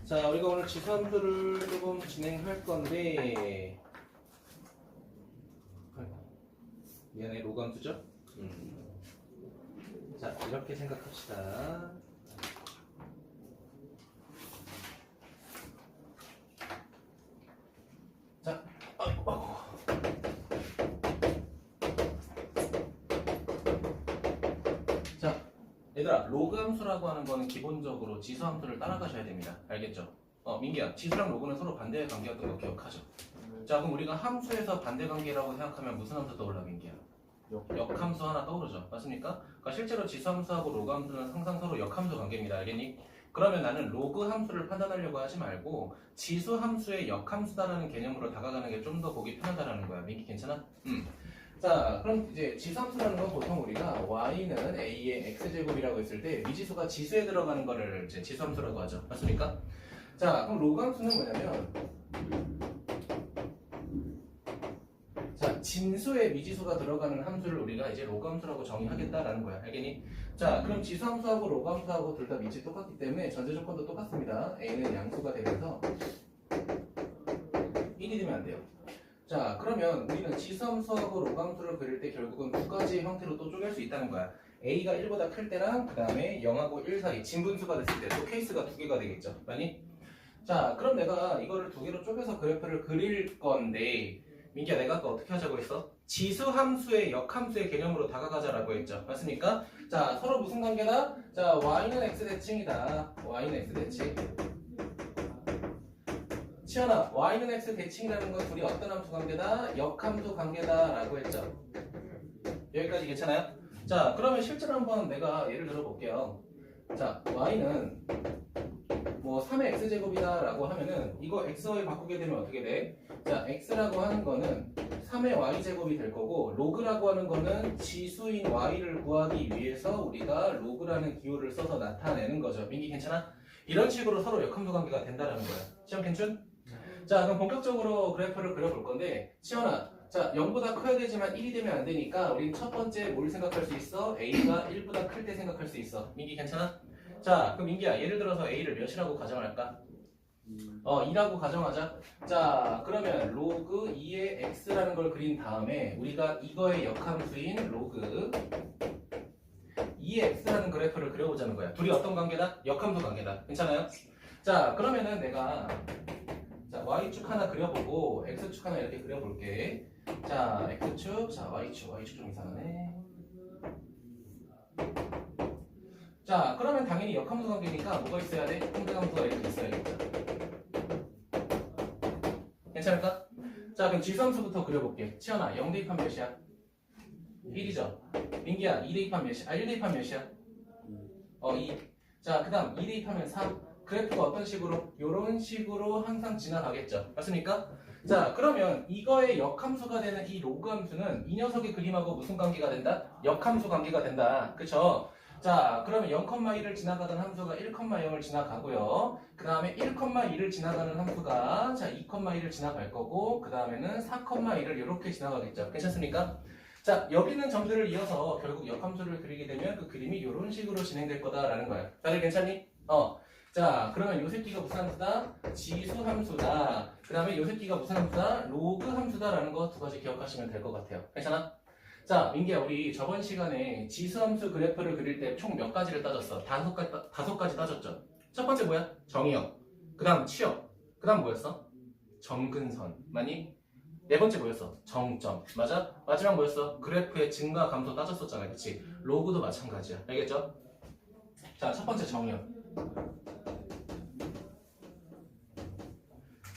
자, 우리가 오늘 지수함수를 조금 진행할 건데, 미안해, 로그함수죠? 자, 이렇게 생각합시다. 자, 자, 얘들아, 로그함수라고 하는 거는 기본적으로 지수함수를 따라가셔야 됩니다. 알겠죠? 민기야, 지수랑 로그는 서로 반대의 관계였던 거 기억하죠? 자, 그럼 우리가 함수에서 반대 관계라고 생각하면 무슨 함수 떠올라, 민기야? 역함수 하나 떠오르죠. 맞습니까? 그러니까 실제로 지수함수하고 로그함수는 항상 서로 역함수 관계입니다. 알겠니? 그러면 나는 로그 함수를 판단하려고 하지 말고 지수함수의 역함수다라는 개념으로 다가가는 게 좀 더 보기 편하다라는 거야. 민기 괜찮아? 자, 그럼 이제 지수함수라는 건 보통 우리가 y는 a의 x제곱이라고 했을 때 미지수가 지수에 들어가는 거를 이제 지수함수라고 하죠. 맞습니까? 자, 그럼 로그함수는 뭐냐면 자, 진수에 미지수가 들어가는 함수를 우리가 이제 로그함수라고 정의하겠다라는 거야. 알겠니? 자, 그럼 지수함수하고 로그함수하고 둘 다 미지 똑같기 때문에 전제 조건도 똑같습니다. a는 양수가 되면서 1이 되면 안 돼요. 자, 그러면 우리는 지수함수하고 로그함수를 그릴 때 결국은 두 가지 형태로 또 쪼갤 수 있다는 거야. a가 1보다 클 때랑 그 다음에 0하고 1 사이 진분수가 됐을 때 또 케이스가 두 개가 되겠죠. 맞니? 자, 그럼 내가 이거를 두 개로 쪼개서 그래프를 그릴 건데 민기야, 내가 아까 어떻게 하자고 했어? 지수함수의 역함수의 개념으로 다가가자라고 했죠. 맞습니까? 자, 서로 무슨 관계다? 자, y는 x 대칭이다. y는 x 대칭. 치연아, y는 x 대칭이라는 건 둘이 어떤 함수 관계다? 역함수 관계다라고 했죠. 여기까지 괜찮아요? 자, 그러면 실제로 한번 내가 예를 들어 볼게요. 자, y는 뭐 3의 x제곱이다 라고 하면은 이거 xy 바꾸게 되면 어떻게 돼? 자, x라고 하는 거는 3의 y제곱이 될 거고 로그라고 하는 거는 지수인 y를 구하기 위해서 우리가 로그라는 기호를 써서 나타내는 거죠. 민기 괜찮아? 이런 식으로 서로 역함수 관계가 된다라는 거야. 시험 괜춘? 자, 그럼 본격적으로 그래프를 그려볼 건데 시연아, 자, 0보다 커야 되지만 1이 되면 안 되니까 우린 첫 번째 뭘 생각할 수 있어? a가 1보다 클 때 생각할 수 있어. 민기 괜찮아? 자, 그럼 민기야, 예를 들어서 a를 몇이라고 가정할까? 2라고 가정하자. 자, 그러면 로그 2의 x라는 걸 그린 다음에 우리가 이거의 역함수인 로그 2의 x라는 그래프를 그려보자는 거야. 둘이 어떤 관계다? 역함수 관계다. 괜찮아요? 자, 그러면은 내가 자, y축 하나 그려보고 x축 하나 이렇게 그려볼게. 자, x축, 자, y축 좀 이상하네. 자, 그러면 당연히 역함수 관계니까 뭐가 있어야 돼? 상대함수가 이렇게 있어야겠죠. 괜찮을까? 자, 그럼 지수함수부터 그려볼게. 치연아, 0 대입하면 몇이야? 1이죠. 민기야, 2 대입하면 몇이야? 1 대입하면 몇이야? 2. 자, 그 다음 2 대입하면 3. 그래프가 어떤 식으로? 이런 식으로 항상 지나가겠죠. 맞습니까? 자, 그러면 이거의 역함수가 되는 이 로그함수는 이 녀석의 그림하고 무슨 관계가 된다? 역함수 관계가 된다. 그쵸? 자, 그러면 0,1을 지나가던 함수가 1,0을 지나가고요. 그 다음에 1,2를 지나가는 함수가 자 2,1을 지나갈 거고 그 다음에는 4,1을 이렇게 지나가겠죠. 괜찮습니까? 자, 여기 있는 점들을 이어서 결국 역함수를 그리게 되면 그 그림이 이런 식으로 진행될 거다라는 거야. 다들 괜찮니? 자, 그러면 요 새끼가 무슨 함수다? 지수함수다. 그 다음에 요 새끼가 무슨 함수다? 로그함수다라는 거 두 가지 기억하시면 될 것 같아요. 괜찮아? 자, 민기야, 우리 저번 시간에 지수함수 그래프를 그릴 때 총 몇 가지를 따졌어? 다섯 가지 따졌죠? 첫 번째 뭐야? 정의역. 그 다음 취역. 그 다음 뭐였어? 점근선. 맞니? 네 번째 뭐였어? 정점. 맞아? 마지막 뭐였어? 그래프의 증가 감소 따졌었잖아. 그치? 로그도 마찬가지야. 알겠죠? 자, 첫 번째 정의역.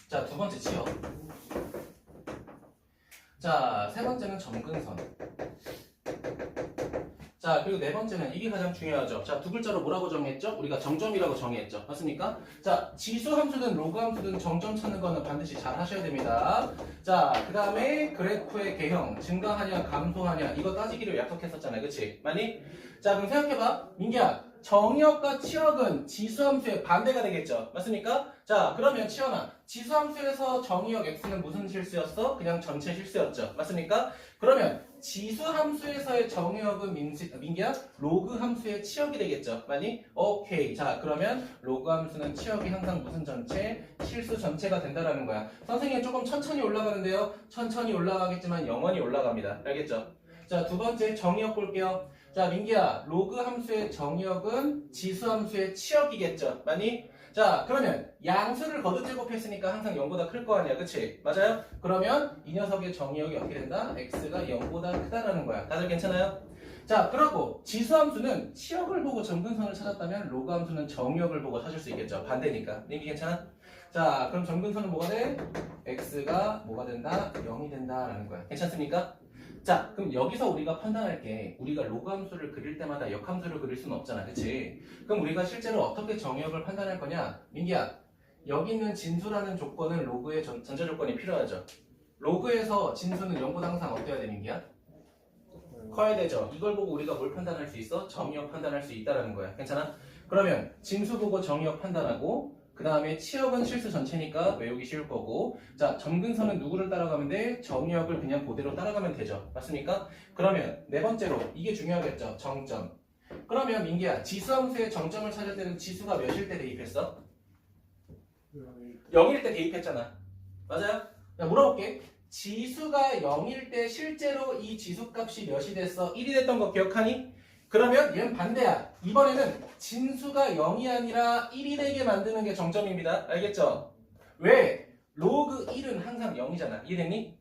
자, 두 번째 취역. 자, 세 번째는 점근선. 자, 그리고 네 번째는 이게 가장 중요하죠. 자, 두 글자로 뭐라고 정했죠? 우리가 정점이라고 정의했죠. 맞습니까? 자, 지수함수든 로그함수든 정점 찾는 거는 반드시 잘 하셔야 됩니다. 자, 그 다음에 그래프의 개형, 증가하냐 감소하냐 이거 따지기로 약속했었잖아요. 그치? 맞니? 자, 그럼 생각해봐. 민기야, 정의역과 취역은 지수함수의 반대가 되겠죠. 맞습니까? 자, 그러면 치연아, 지수함수에서 정의역 x는 무슨 실수였어? 그냥 전체 실수였죠. 맞습니까? 그러면 지수 함수에서의 정의역은 민기야 로그 함수의 치역이 되겠죠. 맞니? 오케이. 자 그러면 로그 함수는 치역이 항상 무슨 전체? 실수 전체가 된다라는 거야. 선생님 조금 천천히 올라가는데요. 천천히 올라가겠지만 영원히 올라갑니다. 알겠죠? 자 두 번째 정의역 볼게요. 자 민기야 로그 함수의 정의역은 지수 함수의 치역이겠죠. 맞니? 자 그러면 양수를 거듭제곱했으니까 항상 0보다 클 거 아니야. 그치? 맞아요? 그러면 이 녀석의 정의역이 어떻게 된다? x가 0보다 크다라는 거야. 다들 괜찮아요? 자 그러고 지수함수는 치역을 보고 점근선을 찾았다면 로그 함수는 정의역을 보고 찾을 수 있겠죠. 반대니까. 민기 괜찮아? 자 그럼 점근선은 뭐가 돼? x가 뭐가 된다? 0이 된다라는 거야. 괜찮습니까? 자 그럼 여기서 우리가 판단할 게 우리가 로그 함수를 그릴 때마다 역함수를 그릴 수는 없잖아. 그치? 그럼 우리가 실제로 어떻게 정의역을 판단할 거냐? 민기야 여기 있는 진수라는 조건은 로그의 전제 조건이 필요하죠. 로그에서 진수는 0보다 항상 어때야 돼 민기야? 커야 되죠. 이걸 보고 우리가 뭘 판단할 수 있어? 정의역 판단할 수 있다라는 거야. 괜찮아? 그러면 진수 보고 정의역 판단하고 그 다음에 치역은 실수 전체니까 외우기 쉬울 거고 자 점근선은 누구를 따라가면 돼? 정의역을 그냥 그대로 따라가면 되죠. 맞습니까? 그러면 네 번째로 이게 중요하겠죠. 정점. 그러면 민기야 지수함수의 정점을 찾을 때는 지수가 몇일 때 대입했어? 0일 때 대입했잖아. 맞아요? 자 물어볼게. 지수가 0일 때 실제로 이 지수값이 몇이 됐어? 1이 됐던 거 기억하니? 그러면 얘는 반대야. 이번에는 진수가 0이 아니라 1이 되게 만드는 게 정점입니다. 알겠죠? 왜? 로그 1은 항상 0이잖아. 이해됐니?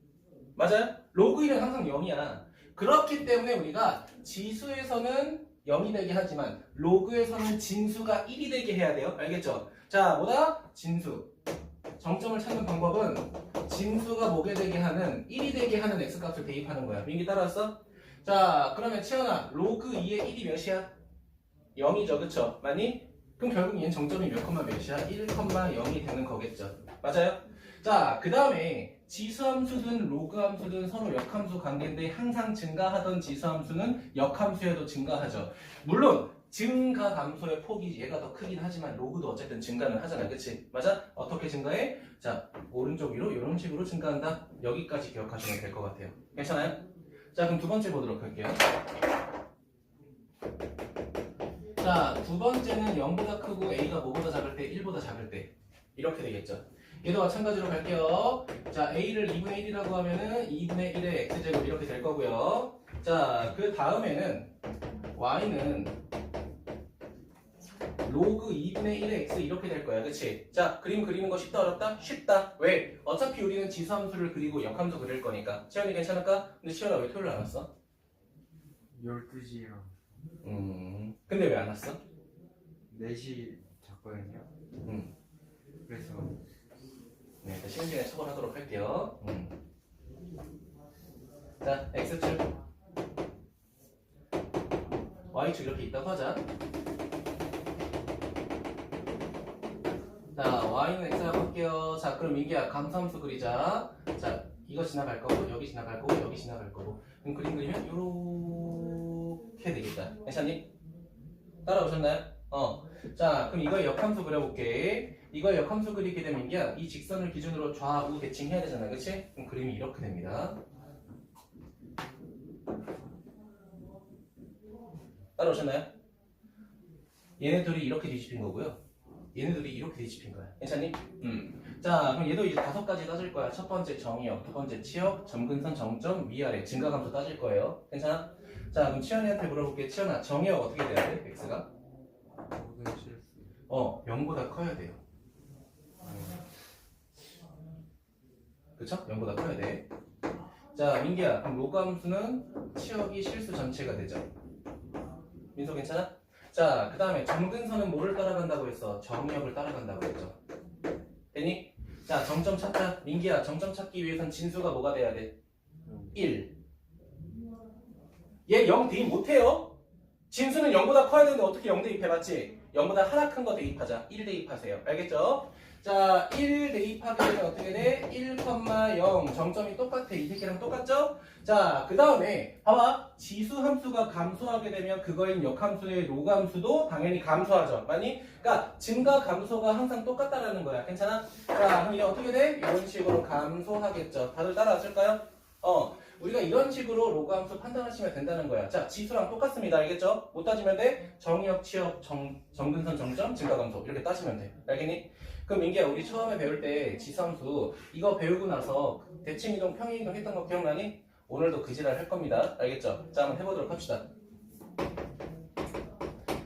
맞아요? 로그 1은 항상 0이야. 그렇기 때문에 우리가 지수에서는 0이 되게 하지만 로그에서는 진수가 1이 되게 해야 돼요. 알겠죠? 자, 뭐다? 진수. 정점을 찾는 방법은 진수가 뭐게 되게 하는 1이 되게 하는 x값을 대입하는 거야. 민기 따라왔어? 자 그러면 채연아 로그 2의 1이 몇이야? 0이죠. 그쵸? 맞니? 그럼 결국 얘는 정점이 몇 컴마 몇이야? 1,0이 되는 거겠죠. 맞아요? 자 그 다음에 지수함수든 로그함수든 서로 역함수 관계인데 항상 증가하던 지수함수는 역함수에도 증가하죠. 물론 증가 감소의 폭이 얘가 더 크긴 하지만 로그도 어쨌든 증가는 하잖아. 그치? 맞아? 어떻게 증가해? 자 오른쪽 위로 이런 식으로 증가한다. 여기까지 기억하시면 될 것 같아요. 괜찮아요? 자 그럼 두 번째 보도록 할게요. 자 두 번째는 0보다 크고 a가 뭐보다 작을 때 1보다 작을 때 이렇게 되겠죠. 얘도 마찬가지로 갈게요. 자 a를 2분의 1이라고 하면은 2분의 1의 x제곱 이렇게 될 거고요. 자 그 다음에는 y는 로그 2분의 1의 x 이렇게 될 거야. 그치? 자 그림 그리는 거 쉽다 어렵다? 쉽다. 왜? 어차피 우리는 지수함수를 그리고 역함수 그릴 거니까. 채연이 괜찮을까? 근데 채연아 왜 토요일 안 왔어? 12시요. 근데 왜 안 왔어? 4시 잤거든요. 그래서 네, 일단 시간 전에 처벌하도록 할게요. 자, x축 y축 이렇게 있다고 하자. 자, y는 x라고 할게요. 자, 그럼 민기야 감소함수 그리자. 자, 이거 지나갈 거고 여기 지나갈 거고 여기 지나갈 거고. 그럼 그림 그리면 요렇게 되겠다. 괜찮니? 따라오셨나요? 자, 그럼 이거 역함수 그려볼게. 이거 역함수 그리게 되면 민기야 이 직선을 기준으로 좌우 대칭해야 되잖아. 그치? 그럼 그림이 이렇게 됩니다. 따라오셨나요? 얘네들이 이렇게 뒤집힌 거고요. 얘네들이 이렇게 뒤집힌 거야. 괜찮니? 자, 그럼 얘도 이제 5가지 따질 거야. 첫 번째 정의역, 두 번째 치역, 점근선, 정점, 위아래, 증가감소 따질 거예요. 괜찮아? 자, 그럼 치연이한테 물어볼게. 치연아, 정의역 어떻게 돼야 돼? x가? 0보다 커야 돼요. 그쵸? 0보다 커야 돼. 자, 민기야, 그럼 로그 함수는 치역이 실수 전체가 되죠. 민서 괜찮아? 자, 그 다음에 점근선은 뭐를 따라간다고 했어? 정의역을 따라간다고 했죠. 되니? 자, 정점 찾자. 민기야, 정점 찾기 위해선 진수가 뭐가 돼야 돼? 1. 얘 0 대입 못해요? 진수는 0보다 커야 되는데 어떻게 0 대입해? 맞지? 0보다 하나 큰 거 대입하자. 1 대입하세요. 알겠죠? 자, 1 대입하게 되면 어떻게 돼? 1,0 정점이 똑같아. 이 새끼랑 똑같죠? 자, 그 다음에 봐봐. 지수 함수가 감소하게 되면 그거인 역함수의 로그 함수도 당연히 감소하죠. 맞니? 그러니까 증가 감소가 항상 똑같다라는 거야. 괜찮아? 자, 그럼 이게 어떻게 돼? 이런 식으로 감소하겠죠. 다들 따라왔을까요? 우리가 이런 식으로 로그 함수 판단하시면 된다는 거야. 자, 지수랑 똑같습니다. 알겠죠? 못 따지면 돼. 정의역, 취업, 정근선, 정점, 증가감소 이렇게 따지면 돼. 알겠니? 그럼 민기야, 우리 처음에 배울 때 지수함수 이거 배우고 나서 대칭이동, 평행이동 했던 거 기억나니? 오늘도 그 지랄 할 겁니다. 알겠죠? 자, 한번 해보도록 합시다.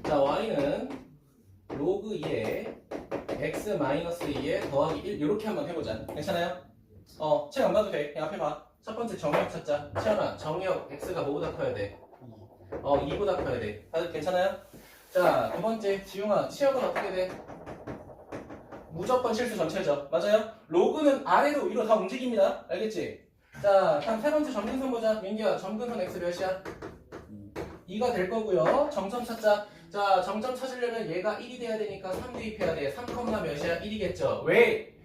자, y는 로그 2에 x-2에 더하기 1 이렇게 한번 해보자. 괜찮아요? 책 안 봐도 돼. 그냥 앞에 봐. 첫 번째 정의역 찾자. 채연아, 정의역 x가 뭐보다 커야 돼? 2보다 커야 돼. 다들 괜찮아요? 자, 두 번째 지용아, 치역은 어떻게 돼? 무조건 실수 전체죠. 맞아요? 로그는 아래로 위로 다 움직입니다. 알겠지? 자, 다음 세 번째 점근선 보자. 민기야, 점근선 x 몇이야? 2가 될 거고요. 정점 찾자. 자, 정점 찾으려면 얘가 1이 돼야 되니까 3 대입해야 돼. 3, 몇이야? 1이겠죠. 왜?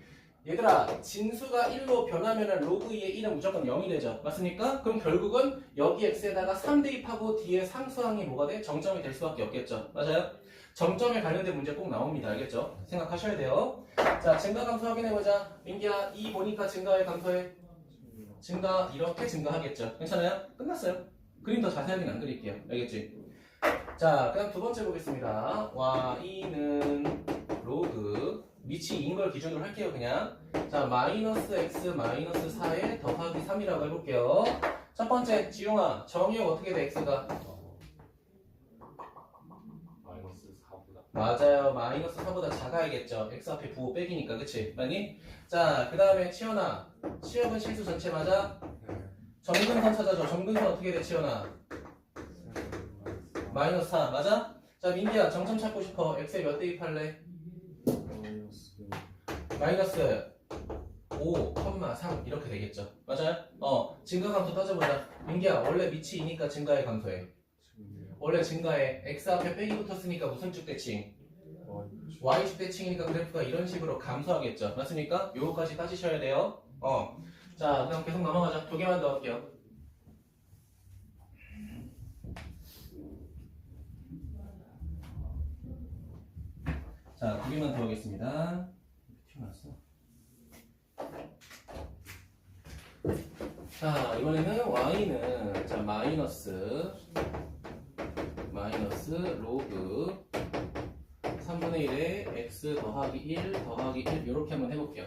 얘들아, 진수가 1로 변하면 로그 2의 1은 무조건 0이 되죠. 맞습니까? 그럼 결국은 여기 x에다가 3 대입하고 뒤에 상수항이 뭐가 돼? 정점이 될 수밖에 없겠죠. 맞아요? 정점에 관련된 문제 꼭 나옵니다. 알겠죠? 생각하셔야 돼요. 자, 증가감소 확인해보자. 민기야, 2 보니까 증가해, 감소해? 증가, 이렇게 증가하겠죠. 괜찮아요? 끝났어요. 그림 더 자세하게는 안 그릴게요. 알겠지? 자, 그 다음 두 번째 보겠습니다. y는 로그 밑이 2인 걸 기준으로 할게요. 그냥. 자, 마이너스 x 마이너스 4에 더하기 3이라고 해볼게요. 첫 번째, 지용아, 정의역 어떻게 돼, x가? 마이너스 4보다. 맞아요. 마이너스 4보다 작아야겠죠. x 앞에 부호 빼기니까, 그치? 맞니? 자, 그 다음에 치연아, 치역은 실수 전체 맞아? 점근선 찾아줘. 점근선 어떻게 돼, 치연아? 마이너스 4 맞아? 자, 민기야, 정점 찾고 싶어. x에 몇 대입할래? 마이너스 5,3 이렇게 되겠죠. 맞아요? 증가감소 따져보자. 민기야, 원래 밑이 2니까 증가해, 감소해? 원래 증가해. x 앞에 빼기 붙었으니까 무슨 쭉 대칭? y축 대칭이니까 그래프가 이런 식으로 감소하겠죠. 맞습니까? 요거까지 따지셔야 돼요. 자, 그럼 계속 넘어가자. 두 개만 더 할게요. 자, 두 개만 더 하겠습니다. 튀어나왔어. 자, 이번에는 y는 자 마이너스 로그 3분의 1에 x 더하기 1 더하기 1 이렇게 한번 해볼게요.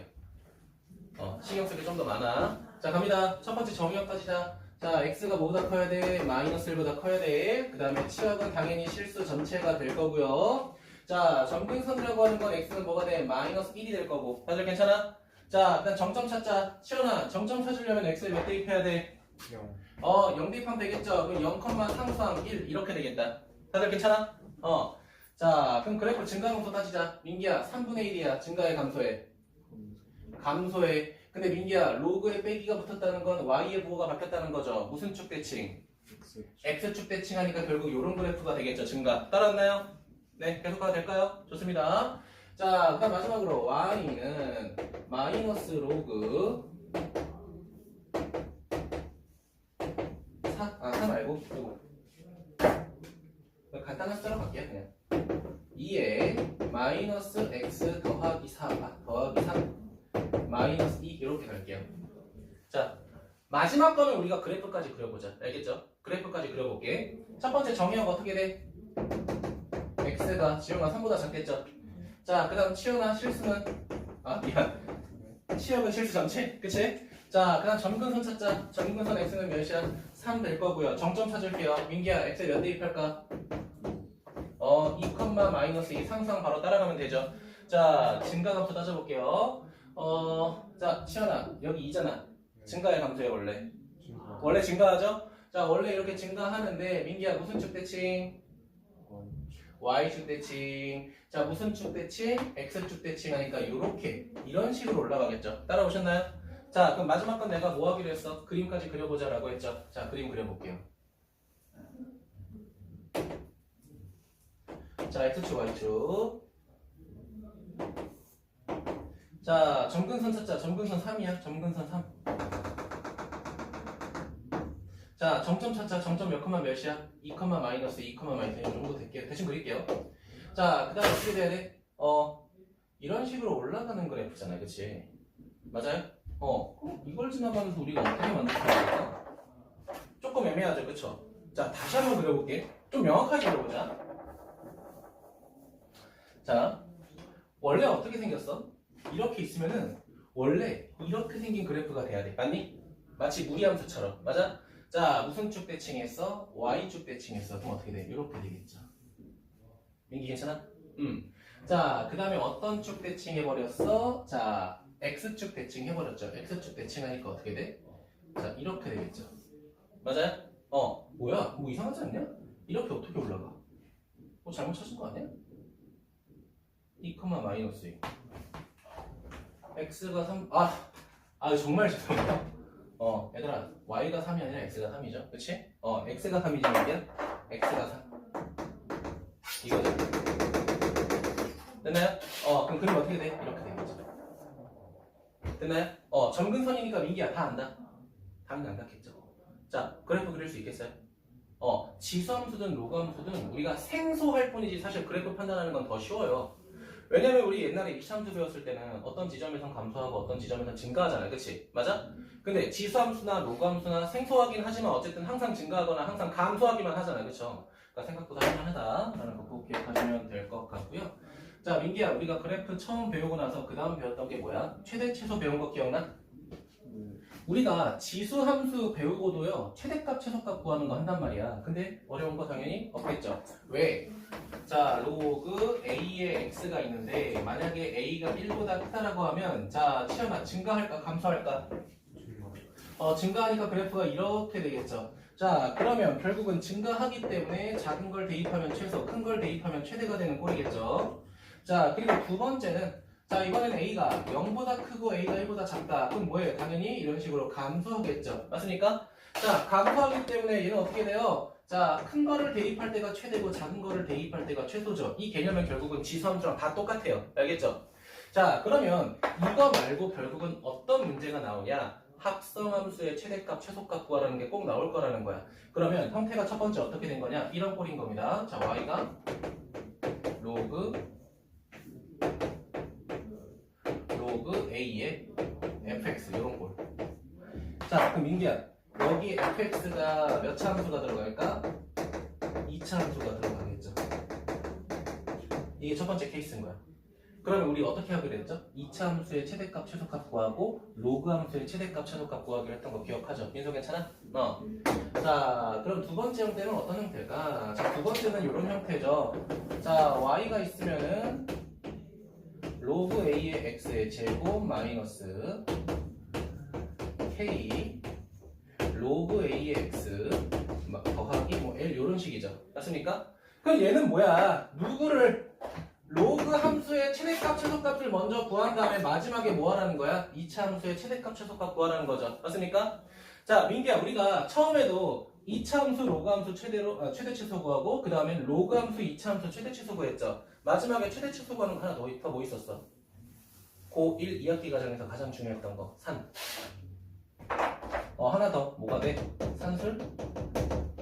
신경 쓸 게 좀 더 많아. 자, 갑니다. 첫 번째 정의역 따지자. 자, x가 뭐보다 커야 돼? 마이너스 1보다 커야 돼. 그 다음에 치역은 당연히 실수 전체가 될 거고요. 자, 점근선이라고 하는 건 x는 뭐가 돼? 마이너스 1이 될 거고. 다들 괜찮아? 자, 일단 정점 찾자. 치연아, 정점 찾으려면 x에 몇 대입해야 돼? 0 대입하면 되겠죠. 그럼 0, 상수항 1 이렇게 되겠다. 다들 괜찮아? 자, 그럼 그래프 증가함수 따지자. 민기야, 3분의 1이야. 증가해, 감소해? 감소해. 근데 민기야, 로그에 빼기가 붙었다는 건 y의 부호가 바뀌었다는 거죠. 무슨 축 대칭? x축 대칭하니까 결국 이런 그래프가 되겠죠. 증가. 따라왔나요? 네, 계속 가도 될까요? 좋습니다. 자, 그 다음 마지막으로 y는 마이너스 로그 4 말고 이거 간단한 숫자로 갈게요. 그냥 2에 마이너스 x 더하기 4 더하기 3 마이너스 2 이렇게 갈게요. 자, 마지막 거는 우리가 그래프까지 그려보자. 알겠죠? 그래프까지 그려볼게. 첫 번째 정의역 어떻게 돼? x가 지용아 3보다 작겠죠? 자, 그 다음 치용아 실수는 미안, 치역은 실수 전체, 그치? 자, 그 다음 점근선 찾자. 점근선 x는 몇이야? 3 될 거고요. 정점 찾을게요. 민기야, x에 몇 대입할까? 2, 마이너스 2 상상 바로 따라가면 되죠. 자, 증가감소 따져볼게요. 자, 치연아, 여기 2잖아. 증가해, 감소해, 원래? 원래 증가하죠? 자, 원래 이렇게 증가하는데 민기야, 무슨 축 대칭? y축 대칭. 자, 무슨 축 대칭? x축 대칭 하니까 요렇게 이런 식으로 올라가겠죠. 따라오셨나요? 자, 그럼 마지막 건 내가 뭐 하기로 했어? 그림까지 그려보자 라고 했죠. 자, 그림 그려볼게요. 자, x축 y축. 자, 점근선 찾자. 점근선 3이야. 점근선 3. 자, 정점 찾자. 정점 몇 컴마 몇이야? 2, 마이너스 2, 마이너스 1 정도 될게요. 대신 그릴게요. 자, 그 다음 어떻게 돼야 돼? 이런 식으로 올라가는 그래프잖아. 그치? 맞아요? 이걸 지나가면서 우리가 어떻게 만들 수 있을까? 조금 애매하죠, 그쵸? 자, 다시 한번 그려볼게. 좀 명확하게 그려보자. 자, 원래 어떻게 생겼어? 이렇게 있으면은 원래 이렇게 생긴 그래프가 돼야 돼. 맞니? 마치 무리함수처럼. 맞아? 자, 무슨 쭉 대칭했어? Y축 대칭했어. 그럼 어떻게 돼? 이렇게 되겠죠. 민기 괜찮아? 자, 그 다음에 어떤 쭉 대칭해버렸어? 자, X축 대칭해버렸죠. X축 대칭하니까 어떻게 돼? 자, 이렇게 되겠죠. 맞아요? 뭐야? 뭐 이상하지 않냐? 이렇게 어떻게 올라가? 뭐 잘못 찾은 거 아니야? 2, 마이너스 2. X가 3, 정말 죄송해요. 얘들아, Y가 3이 아니라 X가 3이죠. 그치? X가 3이지만 이게 X가 3. 이거죠. 됐나요? 그럼 그림 어떻게 돼? 이렇게 되겠죠. 됐나요? 점근선이니까 민기야 다 안다. 당연히 안닿겠죠. 자, 그래프 그릴 수 있겠어요? 지수함수든 로그함수든 우리가 생소할 뿐이지 사실 그래프 판단하는 건 더 쉬워요. 왜냐면 우리 옛날에 이차함수 배웠을 때는 어떤 지점에선 감소하고 어떤 지점에선 증가하잖아요. 그치? 맞아? 근데 지수함수나 로그함수나 생소하긴 하지만 어쨌든 항상 증가하거나 항상 감소하기만 하잖아요. 그쵸? 그러니까 생각보다 할만하다라는 거 꼭 기억하시면 될 것 같고요. 자, 민기야, 우리가 그래프 처음 배우고 나서 그 다음 배웠던 게 뭐야? 최대 최소 배운 거 기억나? 우리가 지수 함수 배우고도요 최대값 최소값 구하는 거 한단 말이야. 근데 어려운 거 당연히 없겠죠. 왜? 자, 로그 a의 x가 있는데 만약에 a가 1보다 크다라고 하면 자, 치현아 증가할까 감소할까? 증가하니까 그래프가 이렇게 되겠죠. 자, 그러면 결국은 증가하기 때문에 작은 걸 대입하면 최소, 큰 걸 대입하면 최대가 되는 꼴이겠죠. 자, 그리고 두 번째는 자, 이번엔 A가 0보다 크고 A가 1보다 작다. 그럼 뭐예요? 당연히 이런 식으로 감소하겠죠. 맞습니까? 자, 감소하기 때문에 얘는 어떻게 돼요? 자, 큰 거를 대입할 때가 최대고 작은 거를 대입할 때가 최소죠. 이 개념은 결국은 지수함수랑 다 똑같아요. 알겠죠? 자, 그러면 이거 말고 결국은 어떤 문제가 나오냐? 합성함수의 최대값, 최소값 구하라는 게 꼭 나올 거라는 거야. 그러면 형태가 첫 번째 어떻게 된 거냐? 이런 꼴인 겁니다. 자, Y가 로그 A의 fx 이런 꼴. 자, 그럼 민기야, 여기 fx가 몇 차 함수가 들어갈까? 2차 함수가 들어가겠죠. 이게 첫 번째 케이스인 거야. 그러면 우리 어떻게 하기로 했죠? 2차 함수의 최대값, 최소값 구하고 로그 함수의 최대값, 최소값 구하기로 했던 거 기억하죠? 민서 괜찮아? 자, 그럼 두 번째 형태는 어떤 형태일까? 자, 두 번째는 이런 형태죠. 자, y가 있으면은 로그 a의 x의 제곱 마이너스 k 로그 a의 x 더하기 뭐 l 이런 식이죠. 맞습니까? 그럼 얘는 뭐야? 누구를 로그 함수의 최대값 최소값을 먼저 구한 다음에 마지막에 뭐 하라는 거야? 2차 함수의 최대값 최소값 구하라는 거죠. 맞습니까? 자, 민기야, 우리가 처음에도 2차 함수 로그 함수 최대 최소 구하고 그 다음에 로그 함수 2차 함수 최대 최소 구했죠. 마지막에 최대 최소 구하는 거 하나 더 뭐 있었어? 고1 2학기 과정에서 가장 중요했던 거 산. 하나 더 뭐가 돼? 산술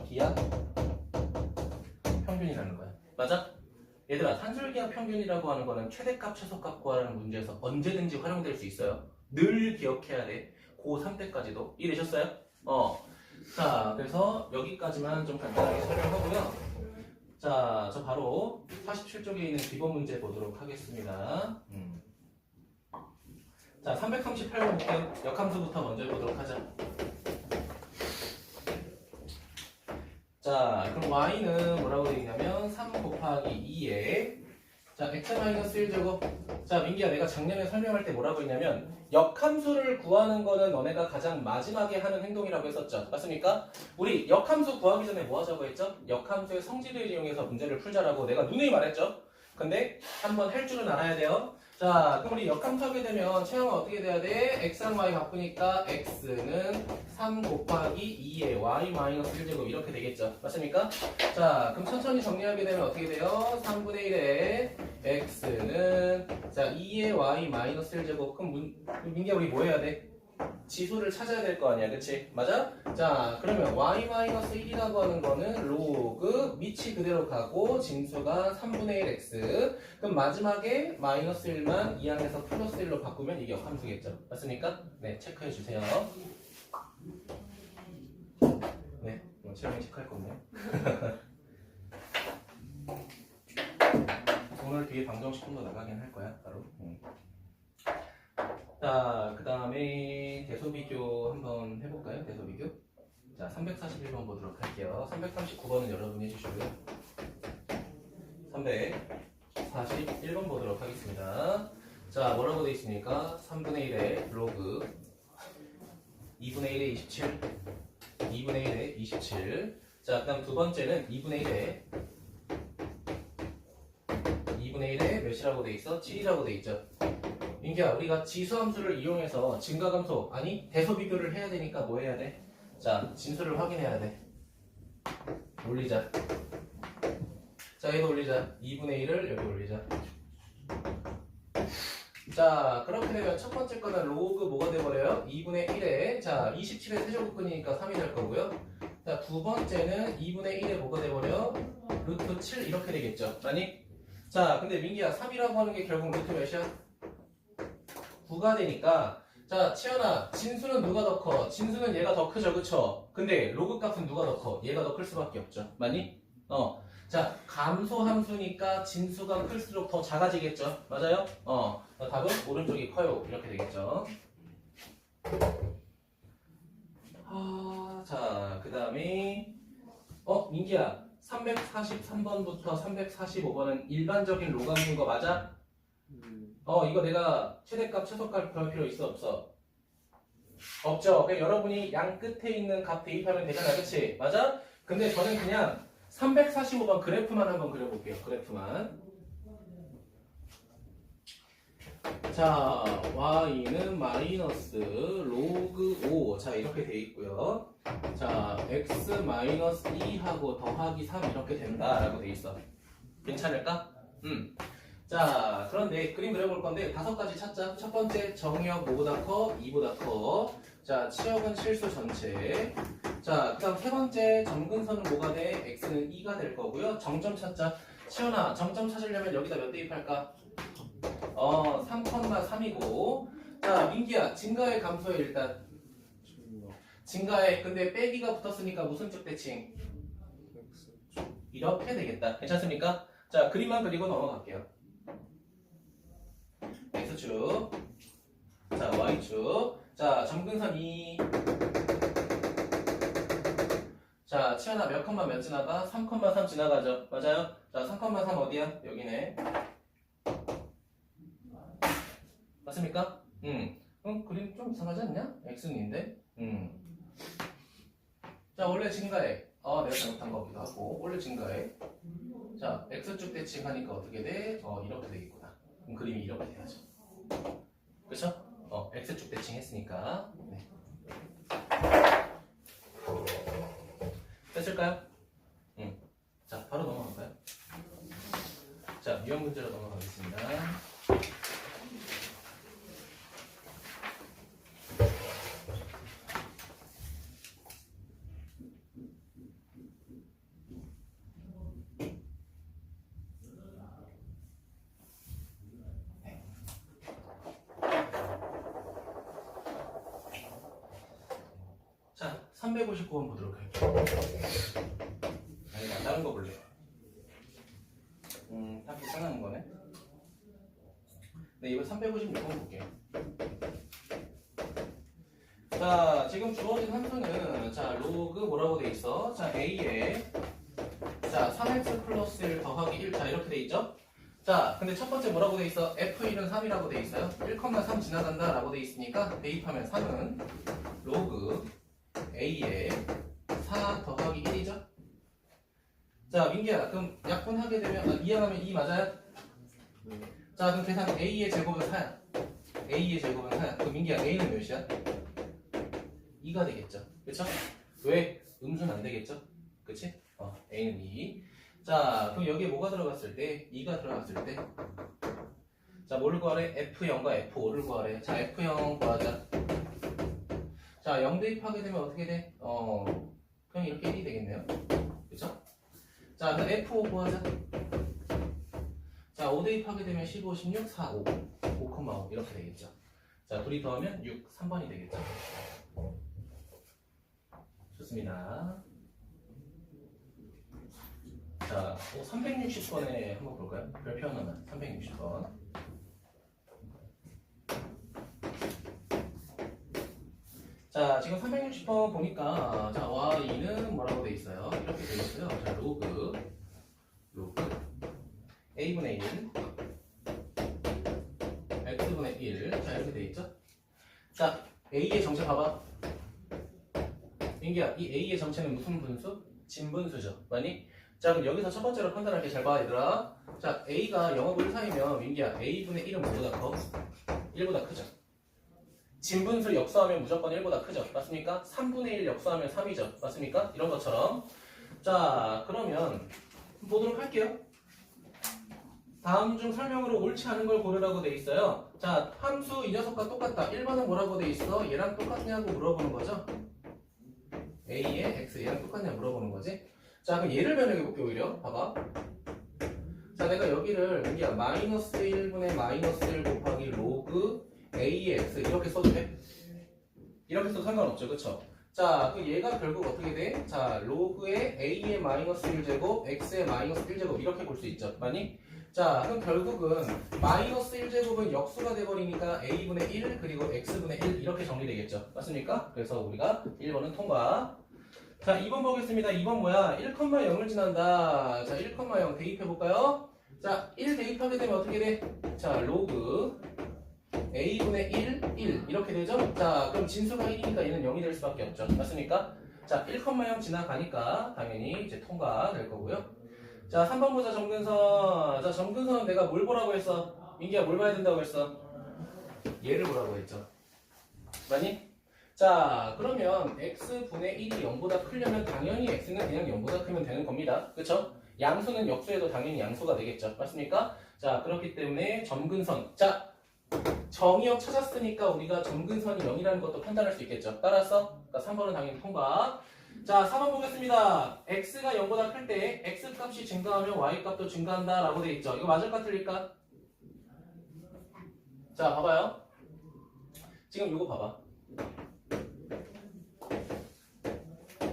기하 평균이라는 거야. 맞아? 얘들아, 산술 기하 평균이라고 하는 거는 최대값 최소값 구하라는 문제에서 언제든지 활용될 수 있어요. 늘 기억해야 돼. 고3 때까지도 이해되셨어요? 자, 그래서 여기까지만 좀 간단하게 설명하고요. 자, 저 바로 47쪽에 있는 기본 문제 보도록 하겠습니다. 자, 338번 볼게요. 역함수부터 먼저 해보도록 하자. 자, 그럼 y는 뭐라고 되어 있냐면 3 곱하기 2에 자, x-1제곱. 자, 민기야, 내가 작년에 설명할 때 뭐라고 했냐면 역함수를 구하는 거는 너네가 가장 마지막에 하는 행동이라고 했었죠. 맞습니까? 우리 역함수 구하기 전에 뭐 하자고 했죠? 역함수의 성질을 이용해서 문제를 풀자라고 내가 누누이 말했죠. 근데 한번 할 줄은 알아야 돼요. 자, 그럼 우리 역함수 하게 되면 체형은 어떻게 돼야 돼? x랑 y 바꾸니까 x는 3 곱하기 2에 y-1제곱 이렇게 되겠죠. 맞습니까? 자, 그럼 천천히 정리하게 되면 어떻게 돼요? 3분의 1에 x는 자 2에 y-1제곱. 그럼 민기야, 우리 뭐 해야 돼? 지수를 찾아야 될 거 아니야, 그치? 맞아? 자, 그러면 y-1이라고 하는 거는 로그 밑이 그대로 가고 진수가 3분의 1 x. 그럼 마지막에 마이너스 1만 이 안에서 플러스 1로 바꾸면 이게 역함수겠죠. 맞습니까? 네, 체크해 주세요. 네. 채영이 체크할 건데. 오늘 뒤에 방정식도 나가긴 할 거야, 바로. 자, 그 다음에 대소비교 한번 해볼까요? 대소비교. 자, 341번 보도록 할게요. 339번은 여러분이 해주시고요. 341번 보도록 하겠습니다. 자, 뭐라고 되어 있습니까? 3분의 1의 로그 2분의 1의 27 2분의 1의 27. 자, 그 다음 두 번째는 2분의 1의 몇이라고 돼 있어? 7이라고 돼 있죠. 민기야, 우리가 지수함수를 이용해서 증가감소, 아니 대소비교를 해야 되니까 뭐 해야 돼? 자, 진수를 확인해야 돼. 올리자. 자, 얘도 올리자. 2분의 1을 여기 올리자. 자, 그렇게 되면 첫 번째 거는 로그 뭐가 돼버려요? 2분의 1에 자 27의 세제곱근이니까 3이 될 거고요. 자, 두 번째는 2분의 1에 뭐가 돼버려? 루트 7 이렇게 되겠죠. 아니? 자, 근데 민기야 3이라고 하는 게 결국 루트 몇이야? 9가 되니까 자, 치연아, 진수는 누가 더 커? 진수는 얘가 더 크죠, 그쵸? 근데 로그 값은 누가 더 커? 얘가 더 클 수밖에 없죠. 맞니? 자, 감소함수니까 진수가 클수록 더 작아지겠죠. 맞아요? 답은 오른쪽이 커요. 이렇게 되겠죠. 자, 그 다음에 민기야, 343번부터 345번은 일반적인 로감수인 거 맞아? 이거 내가 최대값, 최소값 그럴 필요 있어, 없어? 없죠. 그러니까 여러분이 양 끝에 있는 값 대입하면 되잖아, 그치? 맞아? 근데 저는 그냥 345번 그래프만 한번 그려볼게요. 그래프만. 자, y는 마이너스 로그 5. 자, 이렇게 돼 있고요. 자, x 마이너스 2하고 더하기 3 이렇게 된다라고 돼 있어. 괜찮을까? 자, 그런데 그림 그려볼 건데 5가지 찾자. 첫 번째, 정의역 뭐보다 커? 2보다 커. 자, 치역은 실수 전체. 자, 그 다음 세 번째, 점근선은 뭐가 돼? x는 2가 될 거고요. 정점 찾자. 치연아, 정점 찾으려면 여기다 몇 대입할까? 3,3이고. 자, 민기야, 증가의 감소에 일단. 증가에, 근데 빼기가 붙었으니까 무슨 쪽 대칭? 이렇게 되겠다. 괜찮습니까? 자, 그림만 그리고 넘어갈게요. x축. 자, y축. 자, 점근선 2. 자, 치연아 몇 컴마 몇 지나가? 3,3 지나가죠. 맞아요? 자, 3,3 어디야? 여기네. 맞습니까? 그림 좀 이상하지 않냐? x인데. 자, 원래 증가해. 내가 잘못한 거기도 하고. 원래 증가해. 자, x축 대칭하니까 어떻게 돼? 이렇게 되겠구나. 그럼 그림이 이렇게 돼야죠. 그쵸? x축 대칭했으니까. 네. 됐을까요? 자, 바로 넘어갈까요? 자, 유형 문제로 넘어가겠습니다. 자, 359번 보도록 할게요. 아니, 나 다른 거 볼래. 딱 괜찮은 거네. 네, 이번 356번 볼게요. 자, 지금 주어진 함수는, 자, 로그 뭐라고 돼 있어? 자, a에, 자, 3x 플러스 1 더하기 1. 자, 이렇게 돼 있죠? 자, 근데 첫 번째 뭐라고 돼 있어? f1은 3이라고 돼 있어요. 1,3 지나간다 라고 돼 있으니까, 대입하면 3은 로그 a에 4 더하기 1이죠? 자, 민기야, 그럼 약분하게 되면, 이항하면 2 맞아요? 자, 그럼 계산 a의 제곱은 4야. a의 제곱은 4야. 그럼 민기야, a는 몇이야? 2가 되겠죠. 그쵸? 왜? 음수는 안 되겠죠? 그치? a는 2. 자, 그럼 여기에 뭐가 들어갔을 때? 2가 들어갔을 때? 자, 뭐를 구하래? F0과 F5를 구하래. 자, F0 구하자. 자, 0 대입하게 되면 어떻게 돼? 그냥 이렇게 1이 되겠네요. 그쵸? 자, 그럼 F5 구하자. 자, 5 대입하게 되면 15, 16, 4, 5. 5,5 이렇게 되겠죠. 자, 둘이 더하면 6, 3번이 되겠죠. 좋습니다. 자, 360번에 한번 볼까요? 별표 하나만. 360번. 자, 지금 360번 보니까 자, y는 뭐라고 돼 있어요? 이렇게 돼 있어요. 자, 로그 a분의 1 x분의 1. 자, 이렇게 돼 있죠? 자, a의 정체 봐봐. 민기야, 이 a의 정체는 무슨 분수? 진분수죠. 맞니? 자, 그럼 여기서 첫 번째로 판단할 게 잘 봐, 얘들아. 자, a가 0하고 1 사이면 민기야, a분의 1은 뭐보다 커? 1보다 크죠. 진분수 역수하면 무조건 1보다 크죠. 맞습니까? 3분의 1 역수하면 3이죠. 맞습니까? 이런 것처럼. 자, 그러면 보도록 할게요. 다음 중 설명으로 옳지 않은 걸 고르라고 돼 있어요. 자, 함수 이 녀석과 똑같다. 1번은 뭐라고 돼 있어? 얘랑 똑같냐고 물어보는 거죠. a의 x 얘랑 똑같냐 물어보는 거지. 자, 그럼 얘를 변형해 볼게 오히려. 봐봐. 자, 내가 여기를 여기야 마이너스 1분의 마이너스 1 곱하기 로그 a의 x 이렇게 써도 돼? 이렇게 써도 상관없죠, 그쵸? 자, 그 얘가 결국 어떻게 돼? 자, 로그의 a의 마이너스 1제곱 x의 마이너스 1제곱 이렇게 볼 수 있죠, 맞니? 자, 그럼 결국은 마이너스 1제곱은 역수가 돼버리니까 a분의 1 그리고 x분의 1 이렇게 정리되겠죠, 맞습니까? 그래서 우리가 1번은 통과. 자, 2번 보겠습니다. 2번 뭐야? 1,0을 지난다. 자, 1,0 대입해볼까요? 자, 1 대입하게 되면 어떻게 돼? 자, 로그 a분의 1, 1 이렇게 되죠? 자, 그럼 진수가 1이니까 얘는 0이 될 수밖에 없죠. 맞습니까? 자, 1,0 지나가니까 당연히 이제 통과될 거고요. 자, 3번 보자, 점근선. 자, 점근선은 내가 뭘 보라고 했어? 민기야, 뭘 봐야 된다고 했어? 얘를 보라고 했죠. 맞니? 자, 그러면 x분의 1이 0보다 크려면 당연히 x는 그냥 0보다 크면 되는 겁니다. 그쵸? 양수는 역수에도 당연히 양수가 되겠죠. 맞습니까? 자, 그렇기 때문에 점근선. 자, 정의역 찾았으니까 우리가 점근선이 0이라는 것도 판단할 수 있겠죠. 따라서 그러니까 3번은 당연히 통과. 자, 4번 보겠습니다. x가 0보다 클 때 x 값이 증가하면 y 값도 증가한다 라고 돼 있죠. 이거 맞을까 틀릴까? 자, 봐봐요. 지금 이거 봐봐.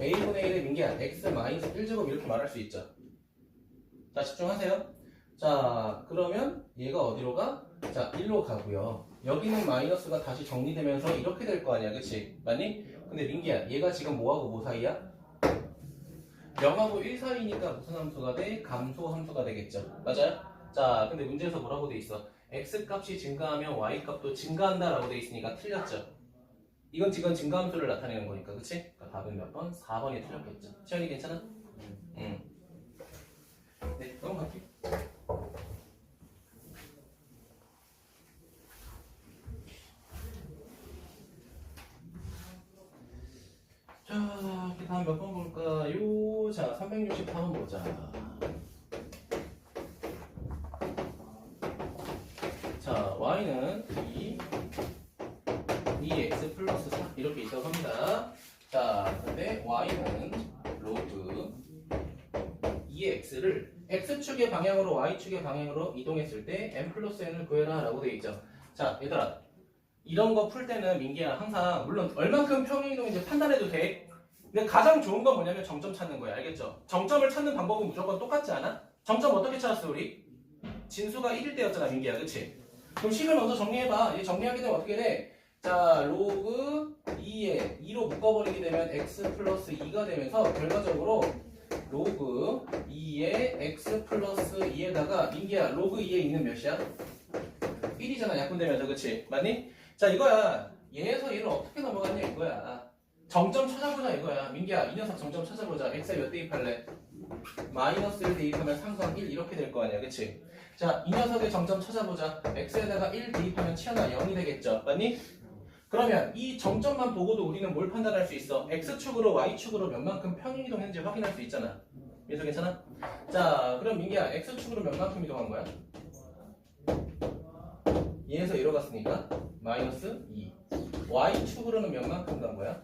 a분의 1의 민기야 x 마이너스 1제곱 이렇게 말할 수 있죠. 자, 집중하세요. 자, 그러면 얘가 어디로 가? 자, 1로 가고요. 여기는 마이너스가 다시 정리되면서 이렇게 될 거 아니야, 그치? 맞니? 근데 민기야, 얘가 지금 뭐하고 뭐 사이야? 0하고 1 사이니까 무슨 함수가 돼? 감소 함수가 되겠죠. 맞아요? 자, 근데 문제에서 뭐라고 돼 있어? x 값이 증가하면 y 값도 증가한다 라고 돼 있으니까 틀렸죠. 이건 지금 증가함수를 나타내는 거니까, 그치? 그러니까 답은 몇 번? 4번이 틀렸겠죠. 시연이 괜찮아? 응. 네, 넘어갈게요. 자, 그 다음 몇 번 볼까요? 자, 364번 보자. 자, y는 2x 플러스 4 이렇게 있다고 합니다. 자, 근데 y는 로그 2x를 x축의 방향으로 y축의 방향으로 이동했을 때 m 플러스 n을 구해라 라고 되어 있죠. 자, 얘들아, 이런 거 풀 때는 민기야 항상 물론 얼만큼 평행이동인지 판단해도 돼. 근데 가장 좋은 건 뭐냐면 정점 찾는 거야. 알겠죠? 정점을 찾는 방법은 무조건 똑같지 않아? 정점 어떻게 찾았어 우리? 진수가 1일 때였잖아, 민기야, 그치? 그럼 식을 먼저 정리해봐. 얘 정리하게 되면 어떻게 돼? 자, 로그 2에 2로 묶어버리게 되면 x 플러스 2가 되면서 결과적으로 로그 2에 x 플러스 2에다가 민기야, 로그 2에 있는 몇이야? 1이잖아, 약분되면서, 그치? 맞니? 자, 이거야. 얘에서 얘를 어떻게 넘어갔냐 이거야. 정점 찾아보자 이거야. 민기야, 이 녀석 정점 찾아보자. x에 몇 대입할래? 마이너스 1 대입하면 3선 1 이렇게 될 거 아니야, 그치? 자, 이 녀석의 정점 찾아보자. x에다가 1 대입하면 치어나 0이 되겠죠, 맞니? 그러면 이 정점만 보고도 우리는 뭘 판단할 수 있어? x축으로 y축으로 몇만큼 평행이동했는지 확인할 수 있잖아. 민수 괜찮아? 자, 그럼 민기야, x축으로 몇만큼 이동한 거야? 얘에서 얘로 갔으니까 마이너스 2. y축으로는 몇만큼 간 거야?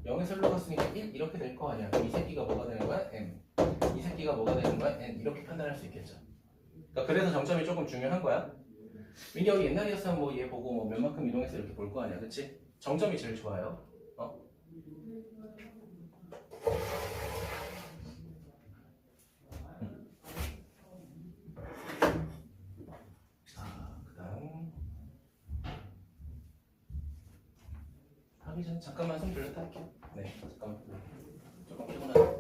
0에서 1로 갔으니까 1 이렇게 될 거 아니야. 이 새끼가 뭐가 되는 거야? m. 이 새끼가 뭐가 되는 거야? n. 이렇게 판단할 수 있겠죠. 그러니까 그래서 정점이 조금 중요한 거야. 민기 여기 옛날이었으면 뭐 얘 보고 뭐 몇만큼 이동했어 이렇게 볼 거 아니야, 그치? 정점이 제일 좋아요. 어? 하기 전에 잠깐만 손 돌렸다 할게요. 네, 잠깐만. 조금 피곤하다.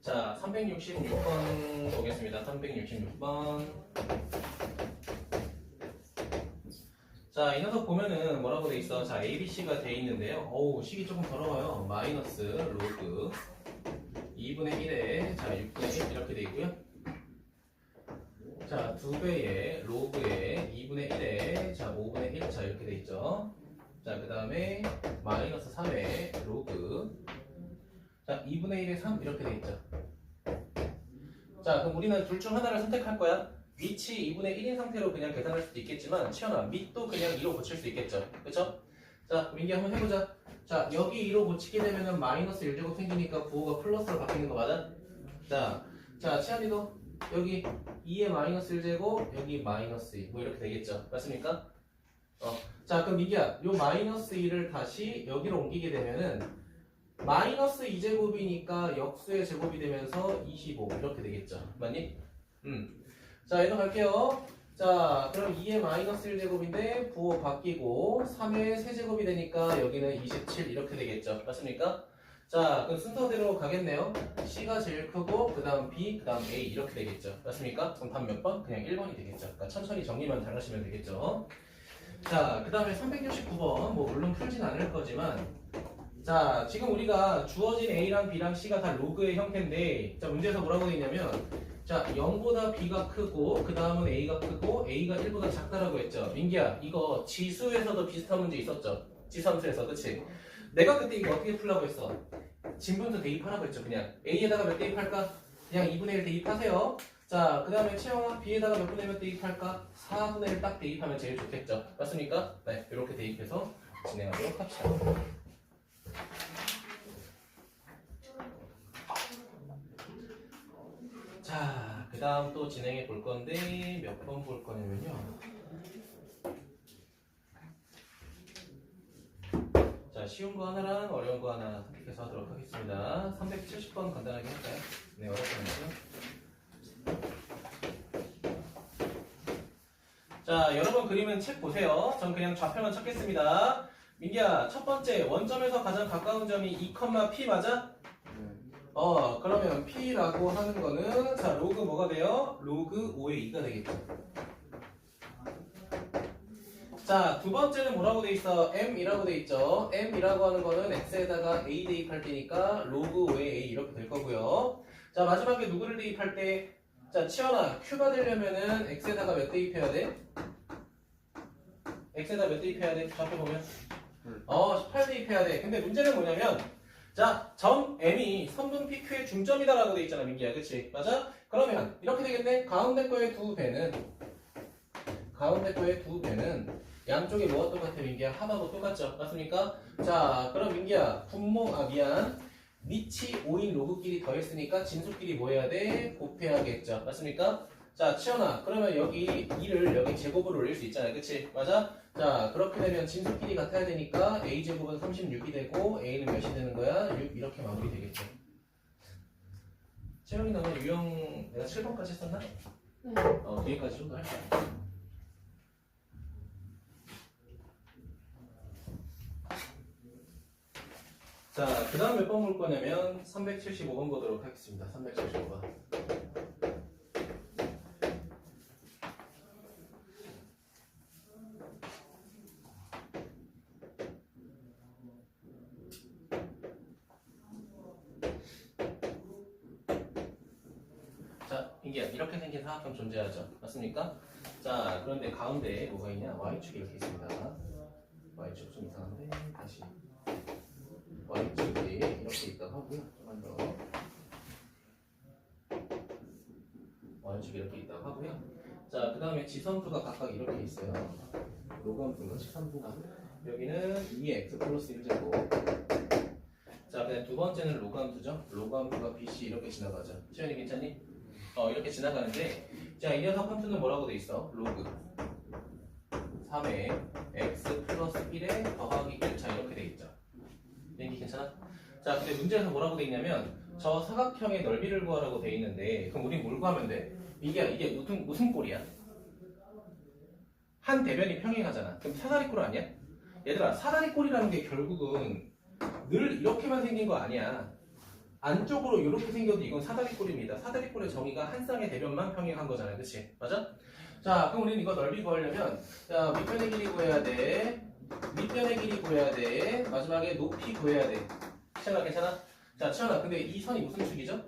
자, 366번 보겠습니다. 366번. 자, 이 녀석 보면은 뭐라고 돼 있어? 자, ABC가 돼 있는데요. 어우, 식이 조금 더러워요. 마이너스 로그 2분의 1에 자, 6분의 1 이렇게 돼 있고요. 자, 2배의 로그에 2분의 1에 자, 5분의 1 자, 이렇게 돼 있죠. 자, 그 다음에 마이너스 3의 로그 자, 2분의 1에 3 이렇게 돼 있죠. 자, 그럼 우리는 둘 중 하나를 선택할 거야. 밑이 2분의 1인 상태로 그냥 계산할 수도 있겠지만 치현아, 밑도 그냥 2로 고칠 수 있겠죠. 그쵸? 자, 민기 한번 해보자. 자, 여기 2로 고치게 되면은 마이너스 1제곱 생기니까 부호가 플러스로 바뀌는 거 맞아? 자, 치현이도 여기 2에 마이너스 1제곱, 여기 마이너스 2, 뭐 이렇게 되겠죠. 맞습니까? 자, 그럼 민기야, 요 마이너스 2를 다시 여기로 옮기게 되면은 마이너스 2제곱이니까 역수의 제곱이 되면서 25 이렇게 되겠죠. 맞니? 자, 얘도 갈게요. 자, 그럼 2의 마이너스 1제곱인데 부호 바뀌고 3의 세제곱이 되니까 여기는 27 이렇게 되겠죠. 맞습니까? 자, 그럼 순서대로 가겠네요. C가 제일 크고 그 다음 B, 그 다음 A 이렇게 되겠죠. 맞습니까? 그럼 답 몇 번? 그냥 1번이 되겠죠. 그러니까 천천히 정리만 잘 하시면 되겠죠. 자, 그 다음에 369번 뭐 물론 풀진 않을 거지만 자, 지금 우리가 주어진 A랑 B랑 C가 다 로그의 형태인데 자, 문제에서 뭐라고 되어 있냐면 자, 0보다 B가 크고 그 다음은 A가 크고 A가 1보다 작다라고 했죠. 민기야, 이거 지수에서도 비슷한 문제 있었죠. 지수함수에서, 그치? 내가 그때 이거 어떻게 풀라고 했어? 진분수 대입하라고 했죠. 그냥 A에다가 몇 대입할까? 그냥 2분의 1 대입하세요. 자, 그 다음에 채영아, B에다가 몇 분의 몇 대입할까? 4분의 1 딱 대입하면 제일 좋겠죠. 맞습니까? 네, 이렇게 대입해서 진행하도록 합시다. 자, 그 다음 또 진행해 볼 건데 몇 번 볼 거냐면요. 자, 쉬운 거 하나랑 어려운 거 하나 선택해서 하도록 하겠습니다. 370번 간단하게 할까요? 네, 어렵지 않고요. 자, 여러분 그림은 책 보세요. 전 그냥 좌표만 찾겠습니다. 민기야, 첫 번째 원점에서 가장 가까운 점이 2,P 맞아? 그러면 P라고 하는 거는 자, 로그 뭐가 돼요? 로그 5의 2가 되겠죠. 자, 두 번째는 뭐라고 돼 있어? M이라고 돼 있죠. M이라고 하는 거는 X에다가 A 대입할 때니까 로그 5의 A 이렇게 될 거고요. 자, 마지막에 누구를 대입할 때 자, 치현아, Q가 되려면은 X에다가 몇 대입해야 돼? X에다 몇 대입해야 돼? 좌표 보면 18 대입해야 돼. 근데 문제는 뭐냐면 자, 점 M이 선분 PQ의 중점이다라고 돼 있잖아, 민기야. 그치? 맞아? 그러면 이렇게 되겠네. 가운데 거의 두 배는 양쪽에 뭐가 똑같아, 민기야? 합하고 똑같죠? 맞습니까? 자, 그럼 민기야, 밑이 5인 로그끼리 더했으니까 진수끼리 뭐 해야 돼? 곱해야겠죠? 맞습니까? 자, 치현아, 그러면 여기 2를 여기 제곱으로 올릴 수 있잖아요. 그치? 맞아? 자, 그렇게 되면 진수끼리 같아야 되니까 A제곱은 36이 되고 A는 몇이 되는 거야? 6 이렇게 마무리 되겠죠. 채영이 너는 유형 내가 7번까지 했었나? 네. 뒤에까지 좀 더 할게요. 자, 그 다음 몇 번 볼 거냐면 375번 보도록 하겠습니다. 375번. 자, 이게 이렇게 생긴 사각형 존재하죠. 맞습니까? 자, 그런데 가운데에 뭐가 있냐? Y축이 이렇게 있습니다. Y축 좀 이상한데 다시 Y축이 이렇게 있다고 하고요. 조금만 더 Y축이 이렇게 있다고 하고요. 자, 그 다음에 지선수가 각각 이렇게 있어요. 로그함수는 지선수가 여기는 2x 플러스 1제곱. 자, 그다음 두 번째는 로그함수죠. 로그함수가 BC 이렇게 지나가죠. 시연이 괜찮니? 이렇게 지나가는데 자, 이 녀석 함수는 뭐라고 돼 있어? 로그 3의 x 플러스 1에 더하기 1차 이렇게 돼 있죠. 얘기 괜찮아? 자, 근데 문제에서 뭐라고 돼 있냐면 저 사각형의 넓이를 구하라고 돼 있는데 그럼 우리 뭘 구하면 돼? 이게 무슨 꼴이야? 한 대변이 평행하잖아. 그럼 사다리꼴 아니야? 얘들아, 사다리꼴이라는 게 결국은 늘 이렇게만 생긴 거 아니야. 안쪽으로 이렇게 생겨도 이건 사다리꼴입니다. 사다리꼴의 정의가 한 쌍의 대변만 평행한 거잖아요. 그치? 맞아? 자, 그럼 우리는 이거 넓이 구하려면 자, 밑변의 길이 구해야 돼. 밑변의 길이 구해야 돼. 마지막에 높이 구해야 돼. 치현아 괜찮아? 자, 치현아 근데 이 선이 무슨 축이죠?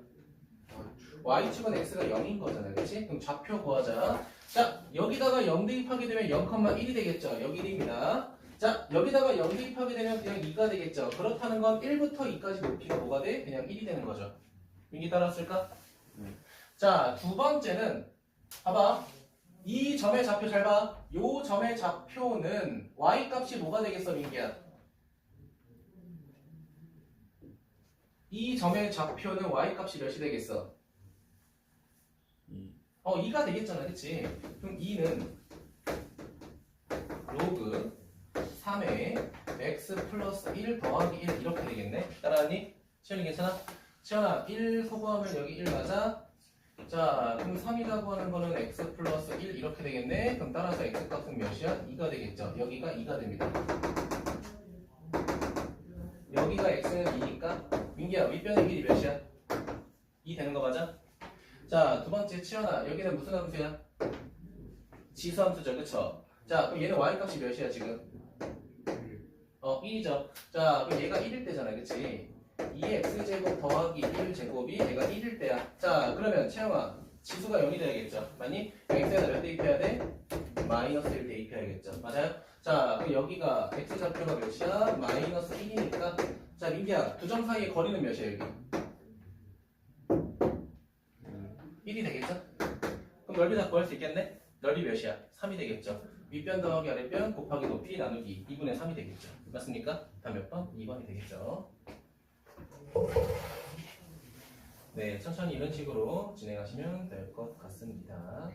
y축은 x가 0인 거잖아요. 그치? 그럼 좌표 구하자. 자, 여기다가 0 대입하게 되면 0,1이 되겠죠. 여기 1입니다. 자, 여기다가 0 대입하게 되면 그냥 2가 되겠죠. 그렇다는 건 1부터 2까지 높이가 뭐가 돼? 그냥 1이 되는 거죠. 민기 따라왔을까? 자, 두 번째는 봐봐. 이 점의 좌표 잘 봐. 요 점의 좌표는 y 값이 뭐가 되겠어, 민기야? 이 점의 좌표는 y 값이 몇이 되겠어? 2가 되겠잖아, 그치? 그럼 2는 로그 3의 x 플러스 1 더하기 1 이렇게 되겠네? 따라하니? 치현이 괜찮아? 치현아 1 소거하면 여기 1 맞아? 자, 그럼 3이라고 하는 거는 x 플러스 1 이렇게 되겠네? 그럼 따라서 x 값은 몇이야? 2가 되겠죠? 여기가 2가 됩니다. 여기가 x는 2니까 민기야 윗변의 길이 몇이야? 2 되는 거 맞아? 자, 두 번째 치현아 여기는 무슨 함수야? 지수함수죠, 그쵸? 자, 그럼 얘는 y 값이 몇이야 지금? 1이죠. 자, 그럼 얘가 1일 때잖아, 그치? 2x제곱 더하기 1제곱이 얘가 1일 때야. 자, 그러면 채영아 지수가 0이 돼야겠죠? 맞니? x에다 몇 대입해야 돼? 마이너스 1 대입해야겠죠. 맞아요? 자, 그럼 여기가 x좌표가 몇이야? 마이너스 1이니까 자, 민기야 두 점 사이의 거리는 몇이야 여기? 1이 되겠죠? 그럼 넓이 다 구할 수 있겠네? 넓이 몇이야? 3이 되겠죠? 윗변 더하기 아랫변 곱하기 높이 나누기 2분의 3이 되겠죠? 맞습니까? 다음 몇 번? 2번이 되겠죠? 네, 천천히 이런 식으로 진행하시면 될 것 같습니다.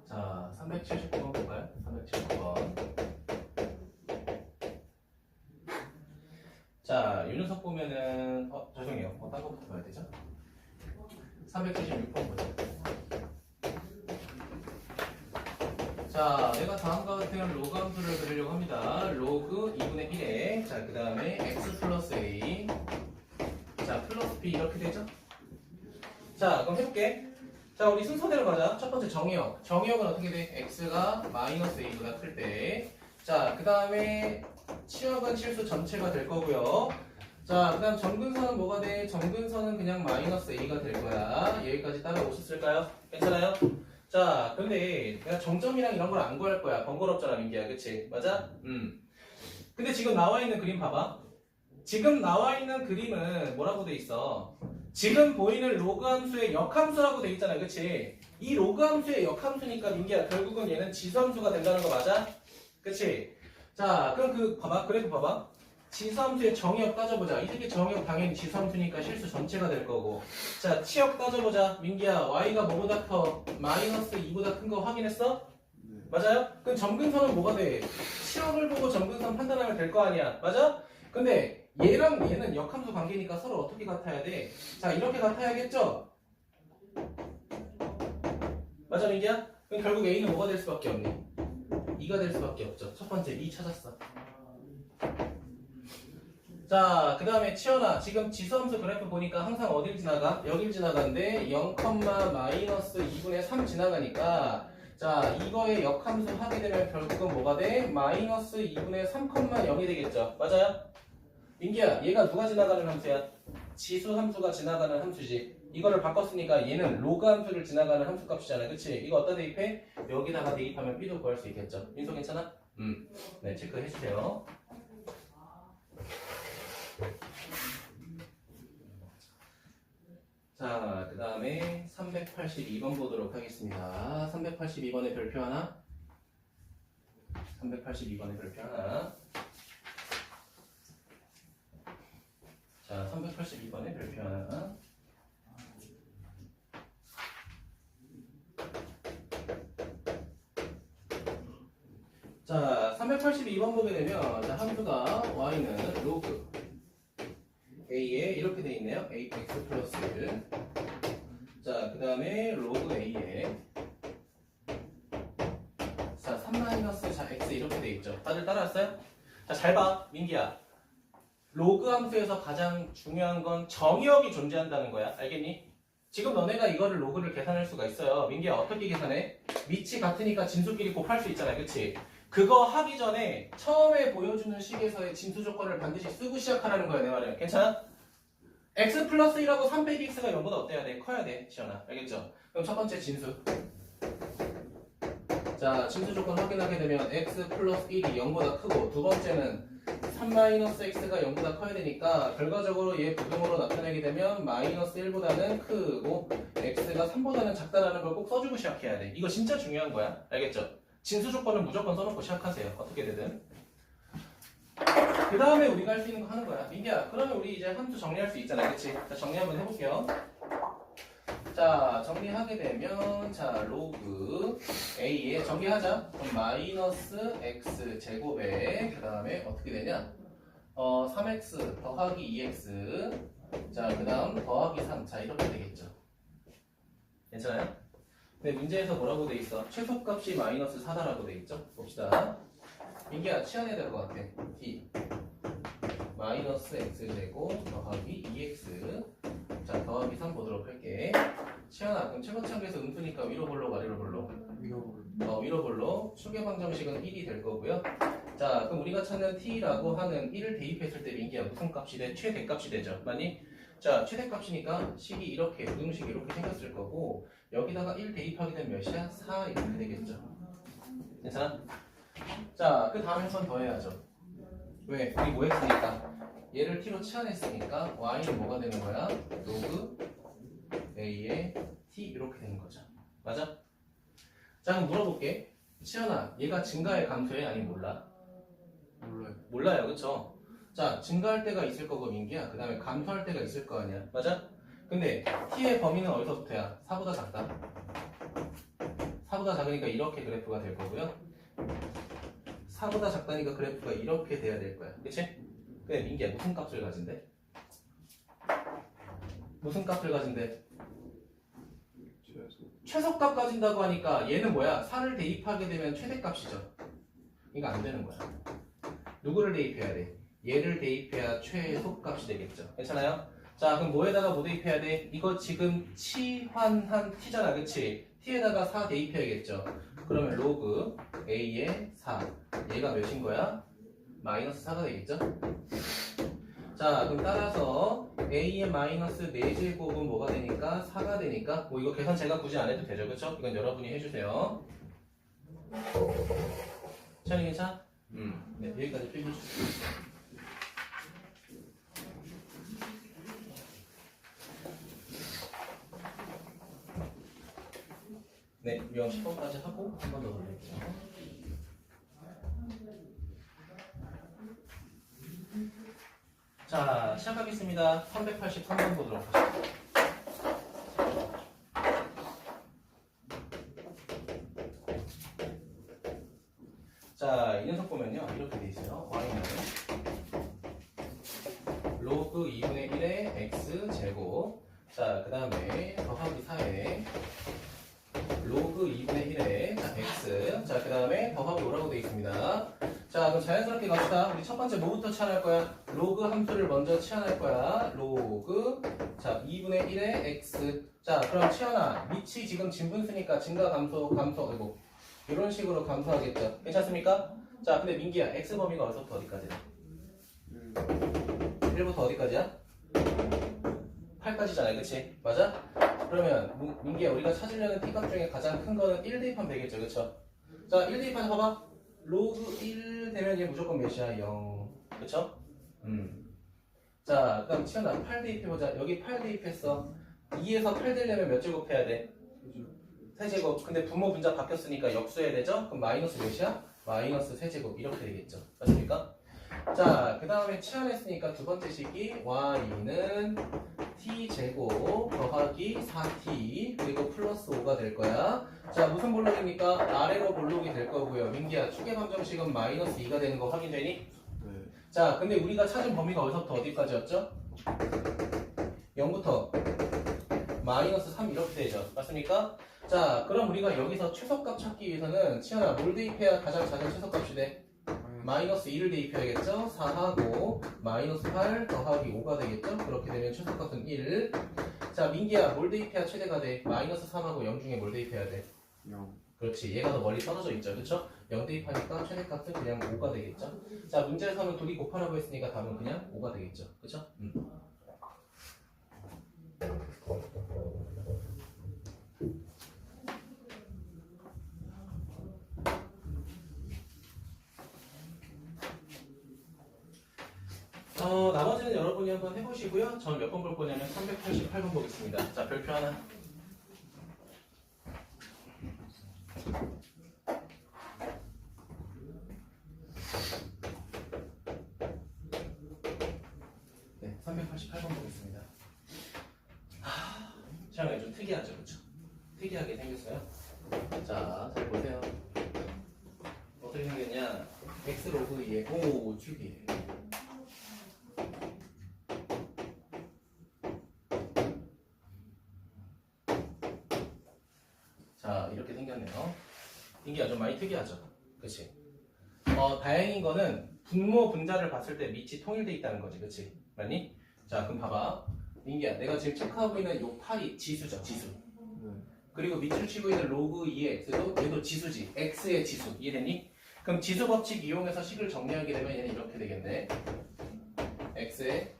자, 379번 볼까요? 379번. 자, 이 녀석 보면은 죄송해요. 딴 거부터 봐야 되죠? 376번 보죠. 자, 내가 다음과 같은 로그 함수를 그리려고 합니다. 로그 2분의 1에 자, 그 다음에 x 플러스 a 자, 플러스 b 이렇게 되죠? 자, 그럼 해볼게. 자, 우리 순서대로 가자. 첫 번째 정의역. 정의역은 어떻게 돼? x가 마이너스 a보다 클 때. 자, 그 다음에 치역은 실수 전체가 될 거고요. 자, 그 다음 점근선은 뭐가 돼? 점근선은 그냥 마이너스 a가 될 거야. 여기까지 따라오셨을까요? 괜찮아요? 자, 근데 내가 정점이랑 이런 걸 안 구할 거야. 번거롭잖아, 민기야. 그치? 맞아? 근데 지금 나와 있는 그림 봐봐. 지금 나와 있는 그림은 뭐라고 돼 있어? 지금 보이는 로그 함수의 역함수라고 돼 있잖아요. 그치? 이 로그 함수의 역함수니까 민기야 결국은 얘는 지수함수가 된다는 거 맞아? 그치? 자, 그럼 봐봐. 그래도 봐봐. 지수함수의 정의역 따져보자. 이 새끼 정의역 당연히 지수함수니까 실수 전체가 될 거고. 자, 치역 따져보자. 민기야, y가 뭐보다 커? 마이너스 2보다 큰 거 확인했어? 맞아요? 그럼 점근선은 뭐가 돼? 치역을 보고 점근선 판단하면 될 거 아니야. 맞아? 근데 얘랑 얘는 역함수 관계니까 서로 어떻게 같아야 돼? 자, 이렇게 같아야겠죠? 맞아, 민기야? 그럼 결국 a는 뭐가 될 수밖에 없니? 2가 될 수밖에 없죠. 첫 번째 2 찾았어. 자, 그 다음에 치현아 지금 지수함수 그래프 보니까 항상 어딜 지나가? 여길 지나가는데 0, 마이너스 2분의 3 지나가니까 자, 이거의 역함수 하게 되면 결국은 뭐가 돼? 마이너스 2분의 3,0이 되겠죠. 맞아요? 민기야, 얘가 누가 지나가는 함수야? 지수 함수가 지나가는 함수지. 이거를 바꿨으니까 얘는 로그 함수를 지나가는 함수 값이잖아. 그치? 이거 어디다 대입해? 여기다가 대입하면 b도 구할 수 있겠죠. 민소 괜찮아? 네, 체크해주세요. 자, 그 다음에 382번 보도록 하겠습니다. 382번의 별표 하나. 382번의 별표 하나. 자, 382번의 별표 하나. 자, 382번 보게 되면 자, 함수가 y는 로그 a에 이렇게 돼 있네요. ax 플러스 자, 그 다음에 로그 a에 자, 3 자, x 이렇게 돼 있죠. 다들 따라왔어요? 자, 잘 봐, 민기야. 로그 함수에서 가장 중요한 건 정의역이 존재한다는 거야. 알겠니? 지금 너네가 이거를 로그를 계산할 수가 있어요. 민기야, 어떻게 계산해? 밑이 같으니까 진수끼리 곱할 수 있잖아. 그치? 그거 하기 전에 처음에 보여주는 식에서의 진수 조건을 반드시 쓰고 시작하라는 거야, 내 말은. 괜찮아? x 플러스 1하고 3 빼기 x가 0보다 어때야 돼? 커야 돼, 시연아. 알겠죠? 그럼 첫 번째 진수. 자, 진수 조건 확인하게 되면 x 플러스 1이 0보다 크고, 두 번째는 3 마이너스 x가 0보다 커야 되니까 결과적으로 얘 부등으로 나타내게 되면 마이너스 1보다는 크고 x가 3보다는 작다라는 걸 꼭 써주고 시작해야 돼. 이거 진짜 중요한 거야. 알겠죠? 진수 조건은 무조건 써놓고 시작하세요. 어떻게 되든. 그 다음에 우리가 할 수 있는 거 하는 거야. 민기야, 그러면 우리 이제 함수 정리할 수 있잖아. 그치? 자, 정리 한번 해볼게요. 자, 정리하게 되면 자, 로그 a에 정리하자. 그럼 마이너스 x 제곱에 그 다음에 어떻게 되냐? 3x 더하기 2x 자, 그 다음 더하기 3. 자, 이렇게 되겠죠. 괜찮아요? 근데 문제에서 뭐라고 돼 있어? 최소값이 마이너스 4다라고 돼 있죠? 봅시다. 민기야, 치환해야 될 것 같아. t 마이너스 x제곱 더하기 2x 자, 더하기 3 보도록 할게. 치환아, 그럼 최고창계에서 음수니까 위로 볼로 아래로 볼로? 위로 볼로. 추계방정식은 1이 될 거고요. 자, 그럼 우리가 찾는 t라고 하는 1을 대입했을 때 민기야 무슨 값이 돼? 최대값이 되죠. 맞니? 자, 최대값이니까 식이 이렇게, 부등식이 이렇게 생겼을 거고 여기다가 1 대입하게 되면 몇이야? 4 이렇게 되겠죠. 괜찮아? 자, 그 다음에 한 번 더 해야죠. 왜? 우리 뭐 했으니까? 얘를 t로 치환했으니까 y는 뭐가 되는 거야? 로그 a에 t 이렇게 되는 거죠. 맞아? 자, 그럼 물어볼게. 치환아, 얘가 증가해 감소해? 아니면 몰라? 몰라요. 몰라요, 그쵸? 자, 증가할 때가 있을 거고 민기야. 그 다음에 감소할 때가 있을 거 아니야. 맞아? 근데 t의 범위는 어디서부터야? 4보다 작다. 4보다 작으니까 이렇게 그래프가 될 거고요. 4보다 작다니까 그래프가 이렇게 돼야 될 거야. 그치? 근데 민기야 무슨 값을 가진대? 무슨 값을 가진대? 최소값 가진다고 하니까 얘는 뭐야? 4를 대입하게 되면 최대값이죠. 이거 안 되는 거야. 누구를 대입해야 돼? 얘를 대입해야 최소값이 되겠죠. 괜찮아요? 자, 그럼 뭐에다가 뭐 대입해야 돼? 이거 지금 치환한 t잖아, 그치? t에다가 4 대입해야겠죠. 그러면 로그 a에 4 얘가 몇인 거야? 마이너스 4가 되겠죠? 자, 그럼 따라서 a의 마이너스 4제곱은 뭐가 되니까? 4가 되니까 뭐 이거 계산 제가 굳이 안 해도 되죠, 그쵸? 이건 여러분이 해주세요. 찬이 괜찮아? 네, 여기까지 필기해주세요. 네, 유형 10번까지 하고 한 번 더 돌릴게요. 자, 시작하겠습니다. 383번 보도록 하시죠. 자, 이 녀석 보면요. 이렇게 돼 있어요. y는 로그 2분의 1의 x 제곱 자, 그 다음에 더하기 4에 로그 2분의 1에 자, x 자, 그 다음에 더하기 5라고 되어 있습니다. 자, 그럼 자연스럽게 갑시다. 우리 첫 번째 뭐부터 치환할 거야? 로그 함수를 먼저 치환할 거야. 로그 자, 2분의 1의 x 자, 그럼 치환아 밑이 지금 진분수니까 증가 감소 그리고 이런 식으로 감소하겠죠. 괜찮습니까? 자, 근데 민기야 x 범위가 어디서부터 어디까지야? 1부터 어디까지야? 8까지잖아, 그치? 맞아? 그러면 민기야 우리가 찾으려는 t값 중에 가장 큰 거는 1 대입하면 되겠죠, 그쵸? 자, 1 대입하자 봐봐. 로그 1 되면 얘 무조건 몇이야? 0 그쵸? 자, 그다음 치현아 8 대입해보자. 여기 8 대입했어. 2에서 8 되려면 몇 제곱 해야 돼? 세제곱. 근데 분모 분자 바뀌었으니까 역수해야 되죠? 그럼 마이너스 몇이야? 마이너스 세제곱 이렇게 되겠죠. 맞습니까? 자, 그 다음에 치환했으니까 두 번째 식이 y는 t 제곱 더하기 4t 그리고 플러스 5가 될 거야. 자, 무슨 볼록입니까? 아래로 볼록이 될 거고요. 민기야, 축의 방정식은 마이너스 2가 되는 거 확인되니? 네. 자, 근데 우리가 찾은 범위가 어디서부터 어디까지였죠? 0부터 마이너스 3 이렇게 되죠. 맞습니까? 자, 그럼 우리가 여기서 최소값 찾기 위해서는 치아나 뭘 대입해야 가장 작은 최소값이 돼? 마이너스 2를 대입해야겠죠? 4하고 마이너스 8 더하기 5가 되겠죠? 그렇게 되면 최소값은 1. 자, 민기야, 뭘 대입해야 최대가 돼? 마이너스 3하고 0 중에 뭘 대입해야 돼? 0. 그렇지, 얘가 더 멀리 떨어져 있죠, 그쵸? 0 대입하니까 최대값은 그냥 5가 되겠죠? 자, 문제에서는 둘이 곱하라고 했으니까 답은 그냥 5가 되겠죠, 그쵸? 나머지는 여러분이 한번 해보시고요. 저는 몇 번 볼 거냐면 388번 보겠습니다. 자, 별표 하나. 네, 388번 보겠습니다. 시험이 좀 특이하죠, 그렇죠? 특이하게 생겼어요. 자, 잘 보세요. 어떻게 생겼냐? x 로그 2의 오 축이. 자, 이렇게 생겼네요. 이게 아주 많이 특이하죠, 그렇지? 다행인 거는 분모 분자를 봤을 때 밑이 통일돼 있다는 거지, 그렇지? 맞니? 자, 그럼 봐봐. 민기야, 내가 지금 체크하고 있는 요 8이 지수죠, 지수. 네. 그리고 밑줄 치고 있는 로그 2의 x도 얘도 지수지, x의 지수. 이해되니? 그럼 지수 법칙 이용해서 식을 정리하게 되면 얘는 이렇게 되겠네. x의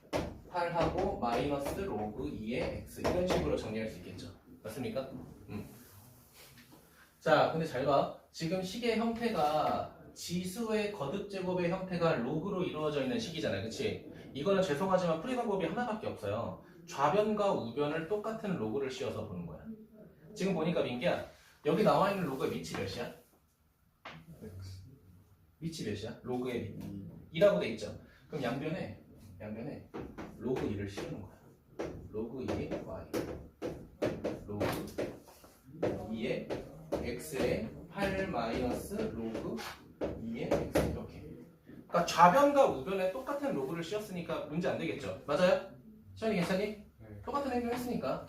8하고 마이너스 로그 2의 x 이런 식으로 정리할 수 있겠죠. 맞습니까? 자, 근데 잘 봐. 지금 식의 형태가 지수의 거듭제곱의 형태가 로그로 이루어져 있는 식이잖아요. 그치? 이거는 죄송하지만 풀이 방법이 하나밖에 없어요. 좌변과 우변을 똑같은 로그를 씌워서 보는 거야. 지금 보니까 민기야, 여기 나와 있는 로그의 밑이 몇이야? 밑이 몇이야? 로그의 밑. 2라고 돼 있죠. 그럼 양변에 로그 2를 씌우는 거야. 로그 2의 y. 로그 2의 x의 8 마이너스 로그 2의 x 이렇게. 그러니까 좌변과 우변에 똑같은 로그를 씌웠으니까 문제 안 되겠죠. 맞아요? 시원이 괜찮니? 네. 똑같은 행동 했으니까.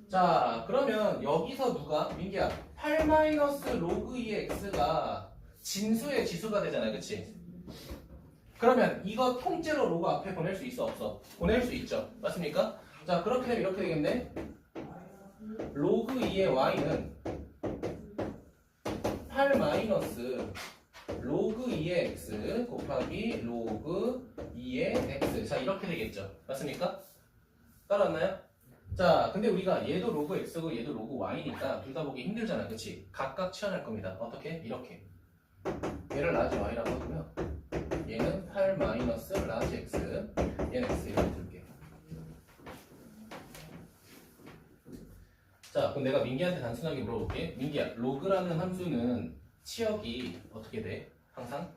자, 그러면 여기서 누가? 민기야, 8 마이너스 로그 2의 x가 진수의 지수가 되잖아요. 그치? 그러면 이거 통째로 로그 앞에 보낼 수 있어? 없어? 보낼 수 있죠. 맞습니까? 자, 그렇게 되면 이렇게 되겠네. 로그 2의 y는 8 마이너스 로그 2의 x 곱하기 로그 2의 x. 자, 이렇게 되겠죠. 맞습니까? 따라왔나요? 자, 근데 우리가 얘도 로그 x고 얘도 로그 y니까 둘 다 보기 힘들잖아. 그치? 각각 치환할 겁니다. 어떻게? 이렇게. 얘를 라지 y라고 하고요. 얘는 8 마이너스 라지 x. 얘는 x 이렇게 둘게요. 자, 그럼 내가 민기한테 단순하게 물어볼게. 민기야, 로그라는 함수는 치역이 어떻게 돼? 항상?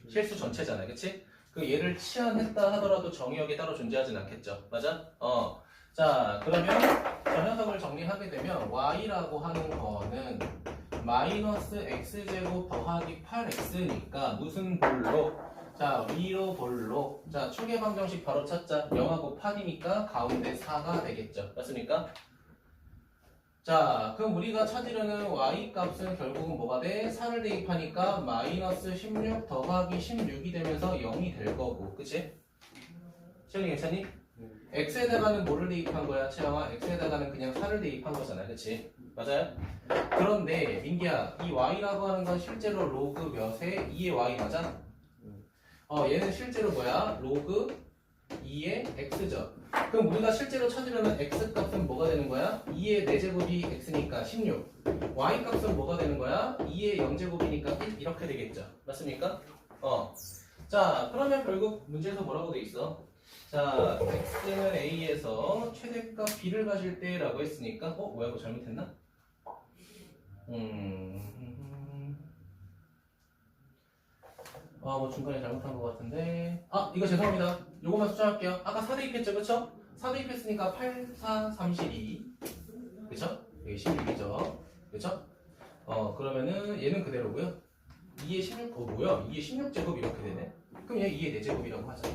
실수 전체잖아, 그치? 그 얘를 치환했다 하더라도 정의역이 따로 존재하진 않겠죠. 맞아? 자, 그러면 저 녀석을 정리하게 되면 y라고 하는 거는 마이너스 x제곱 더하기 8x니까 무슨 볼록? 자, 위로 볼록. 자, 축의 방정식 바로 찾자. 0하고 8이니까 가운데 4가 되겠죠. 맞습니까? 자, 그럼 우리가 찾으려는 y 값은 결국은 뭐가 돼? 4를 대입하니까 마이너스 16 더하기 16이 되면서 0이 될 거고, 그치? 시현이 괜찮니? x에다가는 뭐를 대입한 거야, 채영아? x에다가는 그냥 4를 대입한 거잖아, 그치? 맞아요? 그런데 민기야, 이 y라고 하는 건 실제로 로그 몇에 2의 y 맞아? 얘는 실제로 뭐야? 로그 2의 x죠. 그럼 우리가 실제로 찾으려면 x 값은 뭐가 되는 거야? 2의 4제곱이 x니까 16. y 값은 뭐가 되는 거야? 2의 0제곱이니까 1 이렇게 되겠죠. 맞습니까? 자, 그러면 결국 문제에서 뭐라고 돼 있어? 자, x는 a에서 최대값 b를 가질 때라고 했으니까 뭐야, 이거 잘못했나? 뭐 중간에 잘못한 것 같은데. 이거 죄송합니다. 요거만 수정할게요. 아까 4 대입했죠, 그쵸? 4 대입했으니까 8, 4, 32. 그쵸? 여기 16이죠. 그쵸? 그러면은 얘는 그대로고요. 2의 16, 뭐야? 2의 16제곱 이렇게 되네. 그럼 얘 2의 4제곱이라고 하자.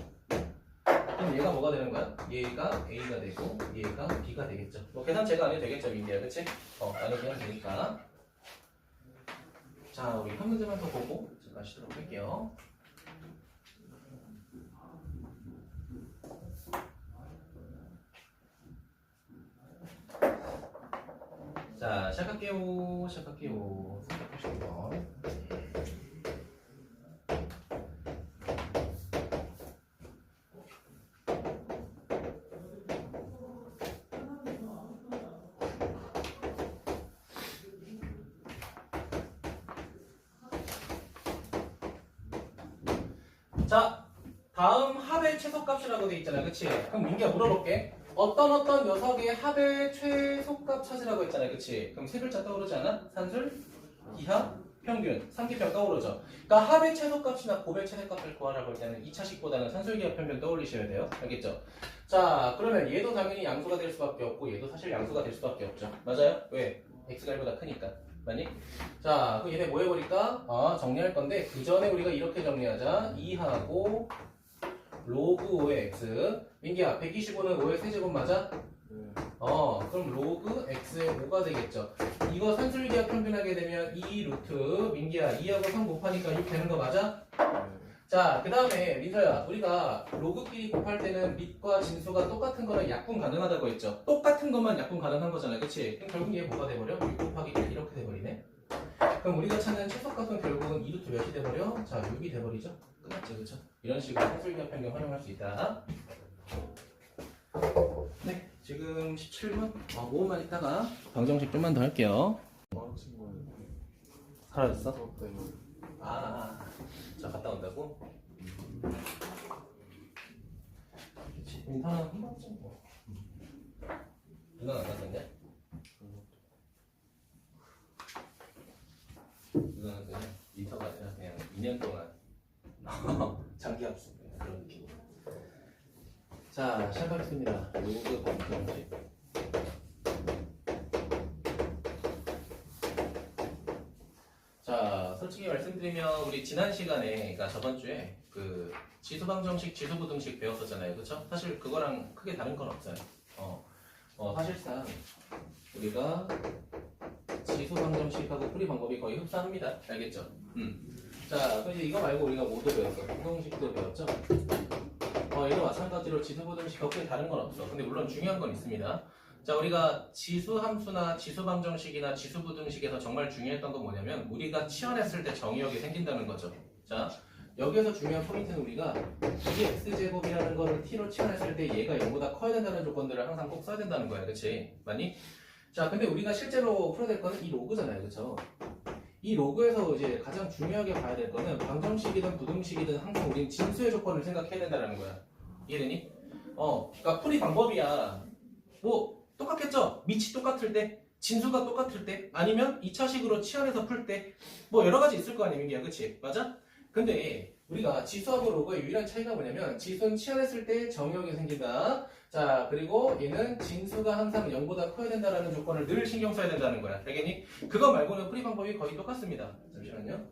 그럼 얘가 뭐가 되는 거야? 얘가 A가 되고 얘가 B가 되겠죠. 뭐 계산제가 안 해도 되겠죠, 민기야. 그치? 나누기하면 되니까. 자, 우리 한 문제만 더 보고 잠깐 쉬도록 할게요. 자, 시작할게요. 380번. 자, 다음 합의 최소값이라고 돼 있잖아. 그치? 그럼 민기가 물어볼게. 어떤 녀석의 합의 최소값 찾으라고 했잖아. 그치? 그럼 세 글자 떠오르지 않아? 산술, 기하, 평균, 삼기평 떠오르죠. 그러니까 합의 최소값이나 곱의 최대값을 구하라고 할 때는 2차식보다는 산술, 기하, 평균 떠올리셔야 돼요. 알겠죠? 자, 그러면 얘도 당연히 양수가 될 수밖에 없고 얘도 사실 양수가 될 수밖에 없죠. 맞아요? 왜? x가 1보다 크니까. 맞니? 자, 그럼 얘네 뭐 해버릴까? 정리할 건데 그 전에 우리가 이렇게 정리하자. 2하고 로그 5의 x. 민기야, 125는 5의 세제곱 맞아? 그럼 로그 x의 5가 되겠죠. 이거 산술기하 평균하게 되면 2 루트. 민기야, 2하고 3 곱하니까 6 되는 거 맞아? 자, 그 다음에 민서야, 우리가 로그끼리 곱할 때는 밑과 진수가 똑같은 거는 약분 가능하다고 했죠. 똑같은 것만 약분 가능한 거잖아. 그치? 그럼 결국 얘 뭐가 돼버려? 6 곱하기 1 이렇게 돼버리네. 그럼 우리가 찾는 최소값은 결국은 2루트 몇이 돼버려? 자, 6이 돼버리죠. 끝났죠, 그쵸? 이런 식으로 산술기하 평균 활용할 수 있다. 네, 지금 17분? 5분만 있다가 방정식 좀만 더 할게요. 사라졌어? 자, 갔다 온다고? 그치. 인사는 한 번쯤 뭐. 누나는 안 갔었냐? 누나는 그냥 인터가 아니라 그냥 2년 동안 장기 합숙 그런 느낌. 자, 시작하겠습니다. 로그 방정식. 자, 솔직히 말씀드리면 우리 지난 시간에, 그러니까 저번 주에 그 지수방정식, 지수부등식 배웠었잖아요, 그렇죠? 사실 그거랑 크게 다른 건 없어요. 사실상 우리가 지수방정식하고 풀이 방법이 거의 흡사합니다. 알겠죠? 자, 그럼 이제 이거 말고 우리가 뭐도 배웠어? 부등식도 배웠죠? 얘도 마찬가지로 지수부등식하고 크게 다른 건 없어. 근데 물론 중요한 건 있습니다. 자, 우리가 지수함수나 지수방정식이나 지수부등식에서 정말 중요했던 건 뭐냐면 우리가 치환했을 때 정의역이 생긴다는 거죠. 자, 여기에서 중요한 포인트는 우리가 2x제곱이라는 거를 t로 치환했을 때 얘가 0보다 커야 된다는 조건들을 항상 꼭 써야 된다는 거야. 그치? 맞니? 자, 근데 우리가 실제로 풀어야 될 거는 이 로그잖아요. 그쵸? 이 로그에서 이제 가장 중요하게 봐야 될 거는 방정식이든 부등식이든 항상 우린 진수의 조건을 생각해야 된다는 거야. 이해되니? 그러니까 풀이 방법이야. 뭐 똑같겠죠? 밑이 똑같을 때, 진수가 똑같을 때, 아니면 2차식으로 치환해서 풀 때, 뭐 여러 가지 있을 거 아니야, 민기야, 그치? 맞아? 근데 우리가 지수하고 로그의 유일한 차이가 뭐냐면 지수는 치환했을 때 정의역이 생긴다. 자, 그리고 얘는 진수가 항상 0보다 커야 된다라는 조건을 늘 신경 써야 된다는 거야. 알겠니? 그거 말고는 풀이 방법이 거의 똑같습니다. 잠시만요.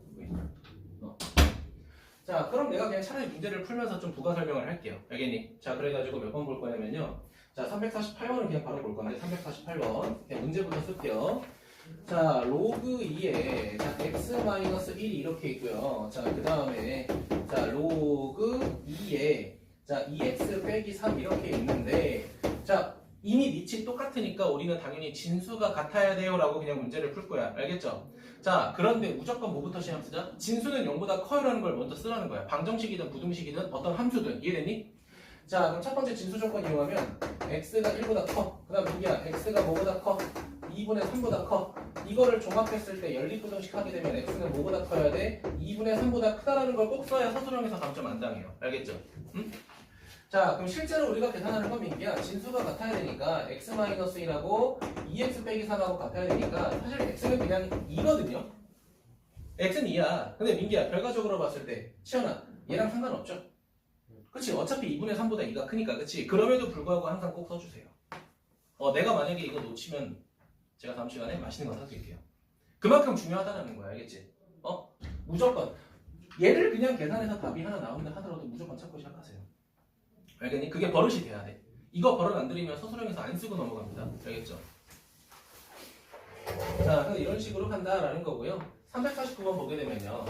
자, 그럼 내가 그냥 차라리 문제를 풀면서 좀 부가 설명을 할게요. 알겠니? 자, 그래가지고 몇 번 볼 거냐면요. 자, 348번은 그냥 바로 볼 건데 348번 그냥 문제부터 쓸게요. 자, 로그 2에 자, x-1이 이렇게 있고요. 자, 그 다음에 자, 로그 2에 자, 2x 빼기 3 이렇게 있는데 자, 이미 밑이 똑같으니까 우리는 당연히 진수가 같아야 돼요 라고 그냥 문제를 풀 거야. 알겠죠? 자, 그런데 무조건 뭐부터 신경 쓰자? 진수는 0보다 커요라는 걸 먼저 쓰라는 거야. 방정식이든 부등식이든 어떤 함수든. 이해되니? 자, 그럼 첫 번째 진수 조건 이용하면 x가 1보다 커. 그 다음 여기야 x가 뭐보다 커? 2분의 3보다 커. 이거를 종합했을 때 연립부등식 하게 되면 x는 뭐보다 커야 돼? 2분의 3보다 크다라는 걸 꼭 써야 서술형에서 감점 안 당해요. 알겠죠? 응? 자, 그럼 실제로 우리가 계산하는 건 민기야. 진수가 같아야 되니까 x-1하고 2x 빼기 3하고 같아야 되니까 사실 x는 그냥 2거든요. x는 2야. 근데 민기야, 결과적으로 봤을 때 치현아, 얘랑 상관없죠? 그치? 어차피 2분의 3보다 2가 크니까, 그치? 그럼에도 불구하고 항상 꼭 써주세요. 내가 만약에 이거 놓치면 제가 다음 시간에 맛있는 거 사드릴게요. 그만큼 중요하다는 거야, 알겠지? 무조건. 얘를 그냥 계산해서 답이 하나 나온다 하더라도 무조건 찾고 시작하세요. 알겠니? 그게 버릇이 돼야 돼. 이거 버릇 안 들이면 서술형에서 안 쓰고 넘어갑니다. 알겠죠? 자, 그래서 이런 식으로 한다라는 거고요. 349번 보게 되면요.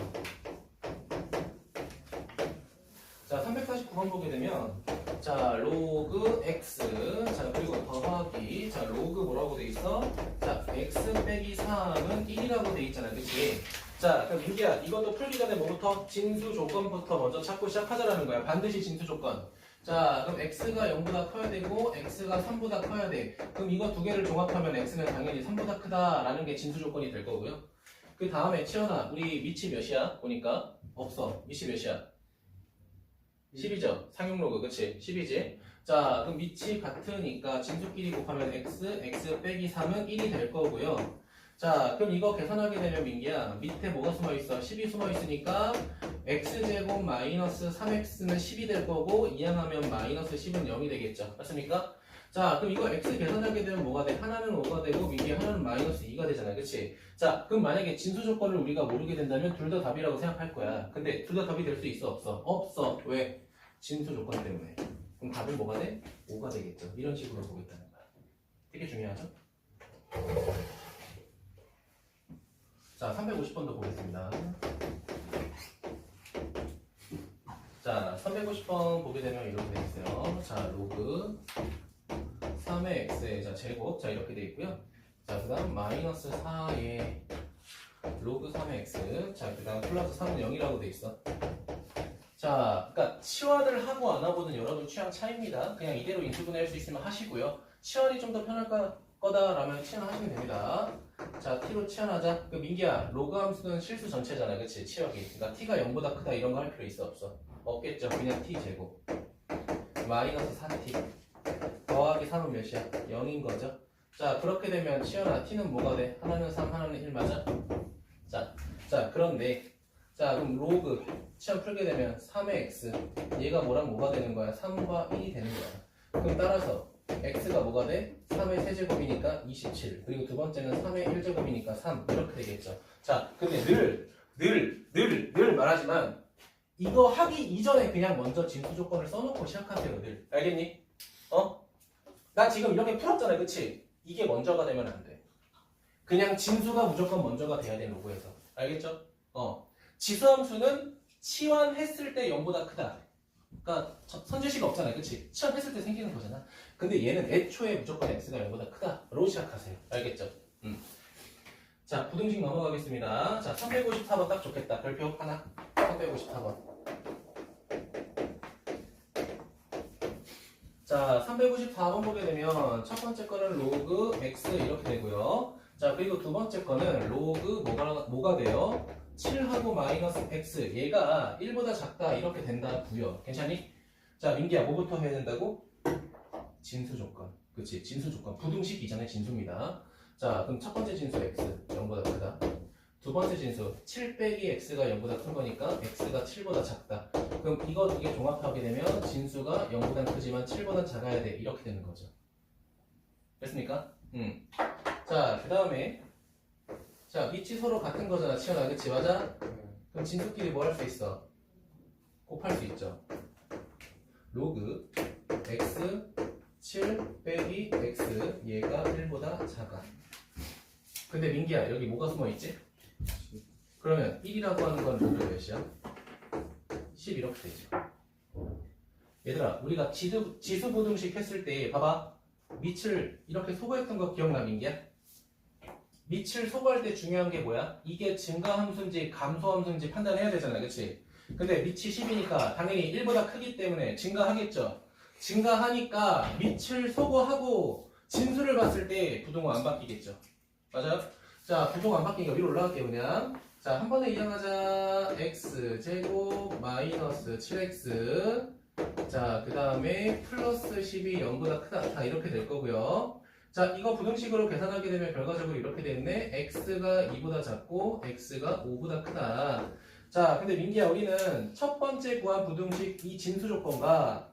자, 349번 보게 되면 자, 로그 x 자, 그리고 더하기 자, 로그 뭐라고 돼 있어? 자, x 빼기 3은 1이라고 돼 있잖아. 그치? 자, 그럼 민기야, 이것도 풀기 전에 뭐부터? 진수 조건부터 먼저 찾고 시작하자라는 거야. 반드시 진수 조건. 자, 그럼 x가 0보다 커야 되고 x가 3보다 커야 돼. 그럼 이거 두 개를 종합하면 x는 당연히 3보다 크다라는 게 진수 조건이 될 거고요. 그 다음에 치현아, 우리 밑이 몇이야? 보니까 없어. 밑이 몇이야? 10이죠. 상용 로그, 그치? 10이지. 자, 그럼 밑이 같으니까 진수끼리 곱하면 x 빼기 3은 1이 될 거고요. 자, 그럼 이거 계산하게 되면 민기야, 밑에 뭐가 숨어 있어? 10이 숨어 있으니까 x제곱 마이너스 3x는 10이 될 거고 이항하면 마이너스 10은 0이 되겠죠. 맞습니까? 자, 그럼 이거 x 계산하게 되면 뭐가 돼? 하나는 5가 되고 민기 하나는 마이너스 2가 되잖아. 그치? 자, 그럼 만약에 진수 조건을 우리가 모르게 된다면 둘 다 답이라고 생각할 거야. 근데 둘 다 답이 될 수 있어? 없어? 없어. 왜? 진수 조건 때문에. 그럼 답은 뭐가 돼? 5가 되겠죠. 이런 식으로 보겠다는 거야. 되게 중요하죠? 자, 350번도 보겠습니다. 자, 350번 보게 되면 이렇게 돼 있어요. 자, 로그 3의 x의 자, 제곱. 자, 이렇게 돼 있고요. 자, 그 다음 마이너스 4의 로그 3의 x. 자, 그 다음 플러스 3은 0이라고 돼 있어. 자, 그러니까 치환을 하고 안 하고는 여러분 취향 차이입니다. 그냥 이대로 인수분해 할 수 있으면 하시고요. 치환이 좀 더 편할 거다라면 치환하시면 됩니다. 자, t로 치환하자. 그 민기야, 로그 함수는 실수 전체잖아, 그치? 치역이. 그러니까 t가 0보다 크다 이런 거 할 필요 있어, 없어? 없겠죠. 그냥 t 제곱 마이너스 4t 더하기 3은 몇이야? 0인 거죠. 자, 그렇게 되면 치환아, t는 뭐가 돼? 하나는 3, 하나는 1 맞아? 자, 그런데 자, 그럼 로그 치환 풀게 되면 3의 x 얘가 뭐랑 뭐가 되는 거야? 3과 1이 되는 거야. 그럼 따라서 x가 뭐가 돼? 3의 세제곱이니까 27. 그리고 두 번째는 3의 1제곱이니까 3. 이렇게 되겠죠. 자, 근데 늘 말하지만 이거 하기 이전에 그냥 먼저 진수 조건을 써놓고 시작하세요. 늘. 알겠니? 나 지금 이렇게 풀었잖아. 그치? 이게 먼저가 되면 안 돼. 그냥 진수가 무조건 먼저가 돼야 돼. 로그에서. 알겠죠? 지수함수는 치환했을 때 0보다 크다. 그러니까 선제시가 없잖아요. 그치? 치환했을 때 생기는 거잖아. 근데 얘는 애초에 무조건 x가 0보다 크다로 시작하세요. 알겠죠? 자, 부등식 넘어가겠습니다. 자, 354번 딱 좋겠다. 별표 하나. 354번. 자, 354번 보게 되면 첫 번째 거는 로그 x 이렇게 되고요. 자, 그리고 두 번째 거는 로그 뭐가 돼요? 7하고 마이너스 x 얘가 1보다 작다 이렇게 된다고요. 괜찮니? 자, 민기야 뭐부터 해야 된다고? 진수 조건. 그치? 진수 조건. 부등식 이전에 진수입니다. 자, 그럼 첫 번째 진수 x 0보다 크다. 두 번째 진수 7 빼기 x가 0보다 큰 거니까 x가 7보다 작다. 그럼 이거 두 개 종합하게 되면 진수가 0보다 크지만 7보다 작아야 돼. 이렇게 되는 거죠. 됐습니까? 자, 그 다음에 자, 밑이 서로 같은 거잖아. 치현아, 그치? 맞아? 그럼 진수끼리 뭐 할 수 있어? 곱할 수 있죠. 로그 x 7 빼기 x 얘가 1보다 작아. 근데 민기야, 여기 뭐가 숨어있지? 그러면 1이라고 하는 건 로그 몇이야? 10 이렇게 되죠. 얘들아, 우리가 지수 부등식 했을 때 봐봐. 밑을 이렇게 소거했던 거 기억나, 민기야? 밑을 소거할 때 중요한 게 뭐야? 이게 증가함수인지 감소함수인지 판단해야 되잖아, 그치? 근데 밑이 10이니까 당연히 1보다 크기 때문에 증가하겠죠? 증가하니까 밑을 소거하고 진수를 봤을 때 부동호 안 바뀌겠죠? 맞아요? 자, 부동호 안 바뀌니까 위로 올라갈게요, 그냥. 자, 한 번에 이항하자. x제곱 마이너스 7x 자, 그 다음에 플러스 10이 0보다 크다. 다 이렇게 될 거고요. 자, 이거 부등식으로 계산하게 되면 결과적으로 이렇게 되겠네. x가 2보다 작고 x가 5보다 크다. 자, 근데 민기야, 우리는 첫 번째 구한 부등식 이 진수 조건과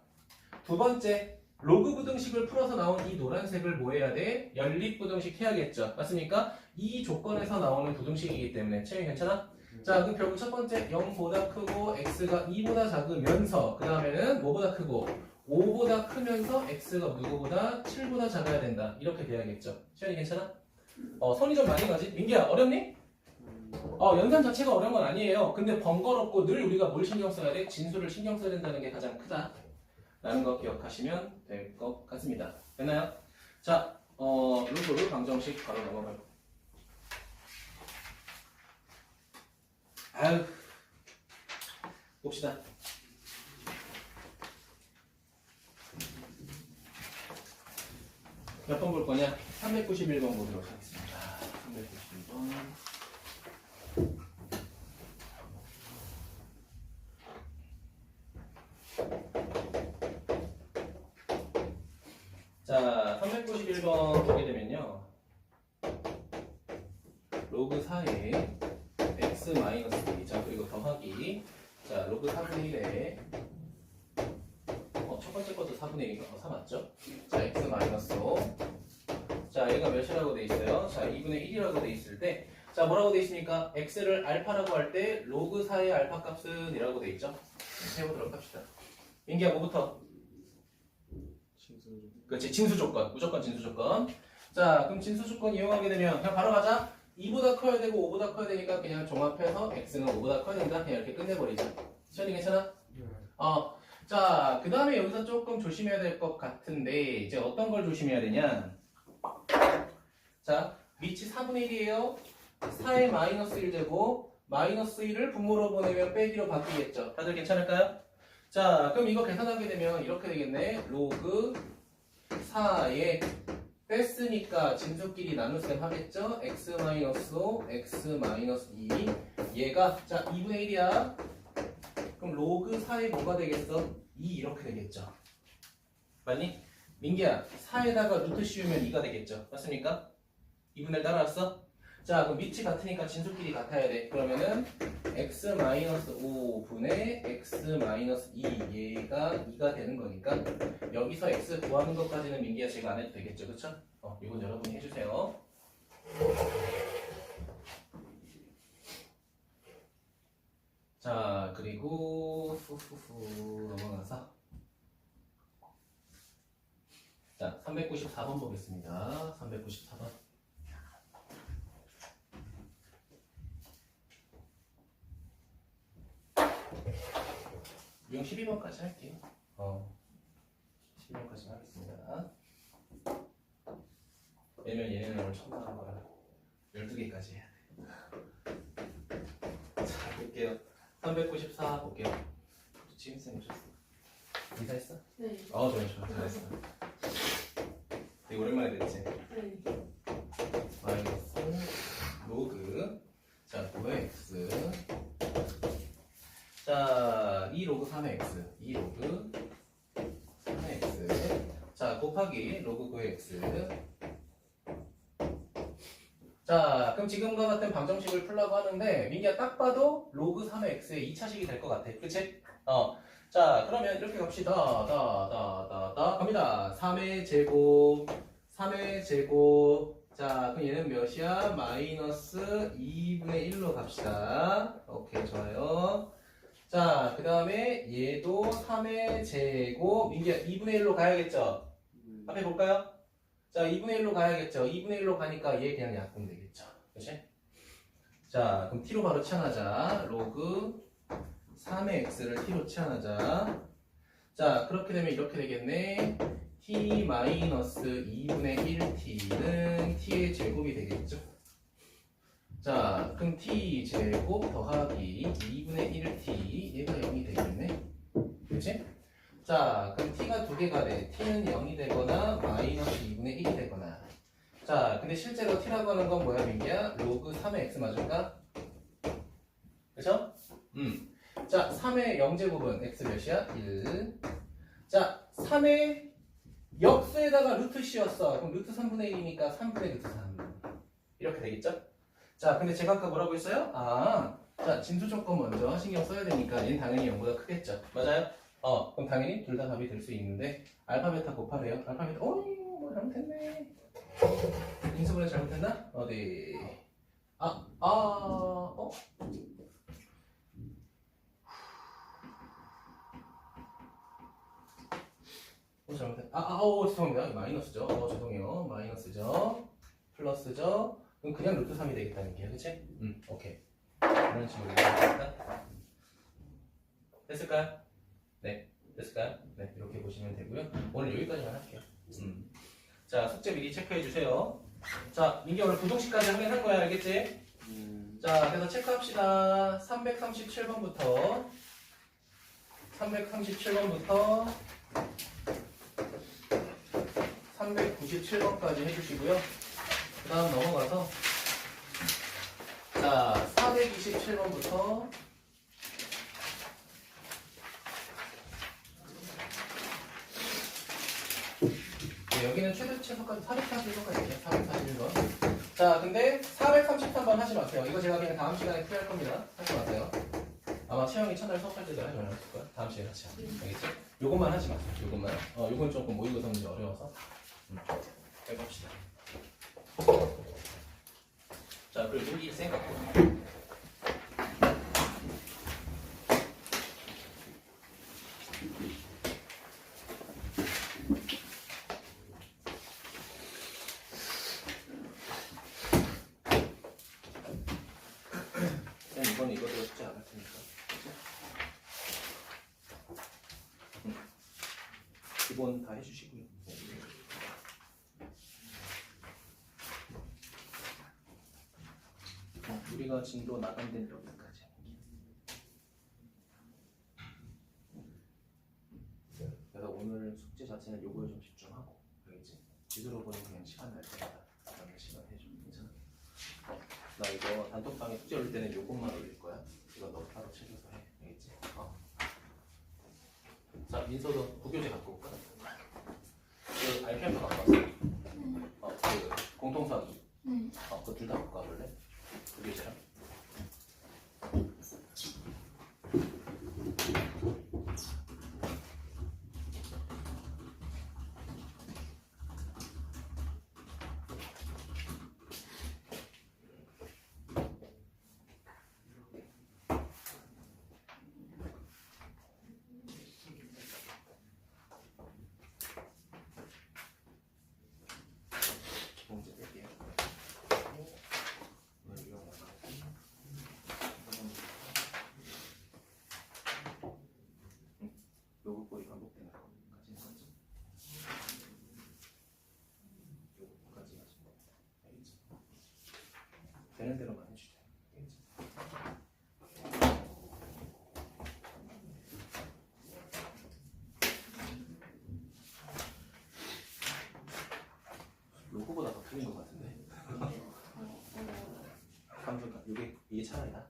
두 번째 로그 부등식을 풀어서 나온 이 노란색을 뭐 해야 돼? 연립 부등식 해야겠죠. 맞습니까? 이 조건에서 나오는 부등식이기 때문에 채영이 괜찮아? 자, 그럼 결국 첫 번째 0보다 크고 x가 2보다 작으면서 그 다음에는 뭐보다 크고 5보다 크면서 x가 누구보다 7보다 작아야 된다. 이렇게 돼야겠죠. 채영이 괜찮아? 손이 좀 많이 가지? 민기야, 어렵니? 연산 자체가 어려운 건 아니에요. 근데 번거롭고 늘 우리가 뭘 신경 써야 돼? 진수를 신경 써야 된다는 게 가장 크다. 라는 거 기억하시면 될 것 같습니다. 됐나요? 자, 루브 방정식 바로 넘어가요. 아유, 봅시다. 몇 번 볼 거냐? 391번 보도록 하겠습니다. 391번. 자, 391번 보게 되면요. 로그 4에 x 마이너스 2, 자, 그리고 더하기. 자, 로그 4분의 1에 첫 번째 것도 4분의 1인가? 4 맞죠? 자, x 마이너스 5. 자, 얘가 몇이라고 돼 있어요? 자, 2분의 1이라고 돼 있을 때, 자, 뭐라고 돼 있습니까? x를 알파라고 할 때 로그 4의 알파 값은 이라고 돼 있죠? 해보도록 합시다. 민기야, 뭐부터? 그렇지, 진수 조건. 무조건 진수 조건. 자, 그럼 진수 조건 이용하게 되면 그냥 바로 가자. 2보다 커야 되고 5보다 커야 되니까 그냥 종합해서 x는 5보다 커야 된다. 그냥 이렇게 끝내버리자. 시연이 괜찮아? 자, 그 다음에 여기서 조금 조심해야 될 것 같은데 이제 어떤 걸 조심해야 되냐? 자, 밑이 4분의 1이에요. 4에 마이너스 1 되고 마이너스 1을 분모로 보내면 빼기로 바뀌겠죠. 다들 괜찮을까요? 자, 그럼 이거 계산하게 되면 이렇게 되겠네. 로그 4에 뺐으니까 진수끼리 나눗셈 하겠죠? x-5, x-2 얘가 자 2분의 1이야. 그럼 로그 4에 뭐가 되겠어? 2 이렇게 되겠죠. 맞니? 민기야, 4에다가 루트 씌우면 2가 되겠죠. 맞습니까? 2분의 1 따라왔어? 자, 그럼 밑이 같으니까 진수끼리 같아야 돼. 그러면은 x-5분의 x-2 얘가 2가 되는 거니까 여기서 x 구하는 것까지는 민기야 제가 안 해도 되겠죠. 그쵸? 이건 여러분이 해주세요. 자, 그리고 후후후 넘어가서 자, 394번 보겠습니다. 394번. 용 12번까지 할게요. 12번까지 하겠습니다. 왜냐면 얘네는 오늘 처음 나온 거라 12개까지 해야 돼. 자, 볼게요. 394 볼게요. 지임쌤 오셨어? 인사했어? 네. 좋아. 잘했어. 되게 오랜만에 됐지? 네. 마이너스 로그 자 9x 자 2 로그 3의 x 2 로그 3의 x 자 곱하기 로그 9의 x 자 그럼 지금과 같은 방정식을 풀라고 하는데 민기야 딱 봐도 로그 3의 x의 2차식이 될 것 같아. 그치? 자 그러면 이렇게 갑시다. 갑니다. 3의 제곱 3의 제곱 자 그럼 얘는 몇이야? 마이너스 2분의 1로 갑시다. 오케이 좋아요. 자 그 다음에 얘도 3의 제곱 민기야 2분의 1로 가야겠죠? 앞에 볼까요? 자 2분의 1로 가야겠죠? 2분의 1로 가니까 얘 그냥 약분 되겠죠? 그치? 자 그럼 t로 바로 치환하자. 로그 3의 x를 t로 치환하자. 자 그렇게 되면 이렇게 되겠네. t-2분의 1t는 t의 제곱이 되겠죠. 자 그럼 t제곱 더하기 2분의 1t 얘가 0이 되겠네. 그치? 자 그럼 t가 두 개가 돼. t는 0이 되거나 마이너스 2분의 1이 되거나. 자 근데 실제로 t라고 하는 건 뭐야 민기야? 로그 3의 x 맞을까? 그쵸? 자 3의 0제곱은 x 몇이야? 1. 자 3의 역수에다가 루트 씌웠어. 그럼 루트 3분의 1이니까 3분의 루트 3 이렇게 되겠죠? 자 근데 제가 아까 뭐라고 했어요? 자, 진수 조건 먼저 신경 써야 되니까 얘는 당연히 0보다 크겠죠. 맞아요? 그럼 당연히 둘 다 답이 될 수 있는데 알파 베타 곱하래요. 알파 베타 뭐 잘못했네. 인수분해 잘못했나? 어디? 잘못했. 죄송합니다. 마이너스죠. 죄송해요. 마이너스죠. 플러스죠. 그럼 그냥 루트 3이 되겠다는 얘기야, 그치? 오케이. 이런 식으로 되겠다. 됐을까요? 네, 됐을까요? 네, 이렇게 보시면 되고요. 오늘 여기까지만 할게요. 자, 숙제 미리 체크해 주세요. 자, 민기 오늘 부동식까지 확인한 거야, 알겠지? 자, 그래서 체크합시다. 337번부터 397번까지 해주시고요. 그 다음 넘어가서 자, 427번부터 여기는 최소까지 441번까지 441번. 자, 근데 433번 하지 마세요. 이거 제가 그냥 다음 시간에 풀이할 겁니다. 하지 마세요. 아마 채영이 첫날 수업할 때도 하지 말았을 거야. 다음 시간에 같이 하자. 알겠죠? 요것만 하지 마세요. 요것만. 요건 조금 모의고사 문제 어려워서. 해봅시다. 자, 그리고 여기 생각. 이번에 이거 들었지 않을 테니까. 기본 다 해주시고요. 우리가 진도 나간 데는 여기까지. 그래서 오늘 숙제 자체는 요거에 좀 집중하고, 알겠지? 지도로 보는 그냥 시간 날 때마다 그런 시간 해줘. 괜찮아? 나 이거 단톡방에 숙제 올릴 때는 요것만 올릴 거야. 이거 너 따로 챙겨서 해. 알겠지? 자, 민서도 부교재 갖고 올까? 그 RPM도 갖고 왔어. 그 공통수학이. 그거 둘 다 갖고 와볼래? 부교재랑. 문제 낼게요. 요거 꼴이 반복되는 거까지는 거죠. 요거까지 하시면 알겠지? 되는 대로만 해주세요. 알겠지? 로고보다 더 틀린 것 같은데. 이게 차라리다.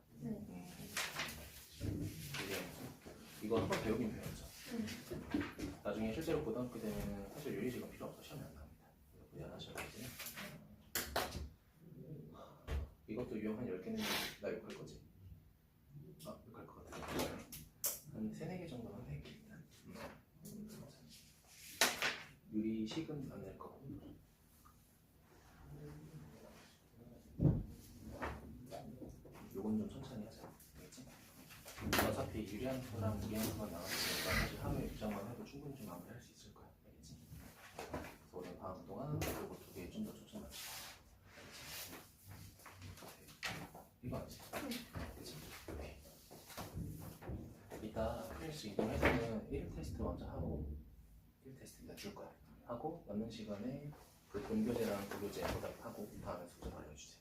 이거 한 번 배우긴 배웠죠. 나중에 실제로 고등학교 되면 사실 유리지가 필요 없어. 시험이 안 나옵니다. 미안하셔야지. 이것도 유형 한 10개는 나 욕할 거지? 욕할 것 같아. 한 3, 4개 정도만 낼게 일단. 유리식은 안 낼 거고. 요건 좀 천천히 하자. 알겠지? 어차피 유리한 거랑 무리한 거만 나왔으니까 사실 하루에 입장만 해도 충분히 좀 마무리할 수 있을 거야. 알겠지? 그래서 오늘 방학 동안 요거 2개 좀 더 초점합시다. 이거 아니지? 그치? 오케이. 이따 필수 이동해서는 1일 테스트 먼저 하고 1일 테스트 내가 줄 거야. 하고 남는 시간에 그 본교재랑 부교재 보답하고 다음에 숙제 알려주세요.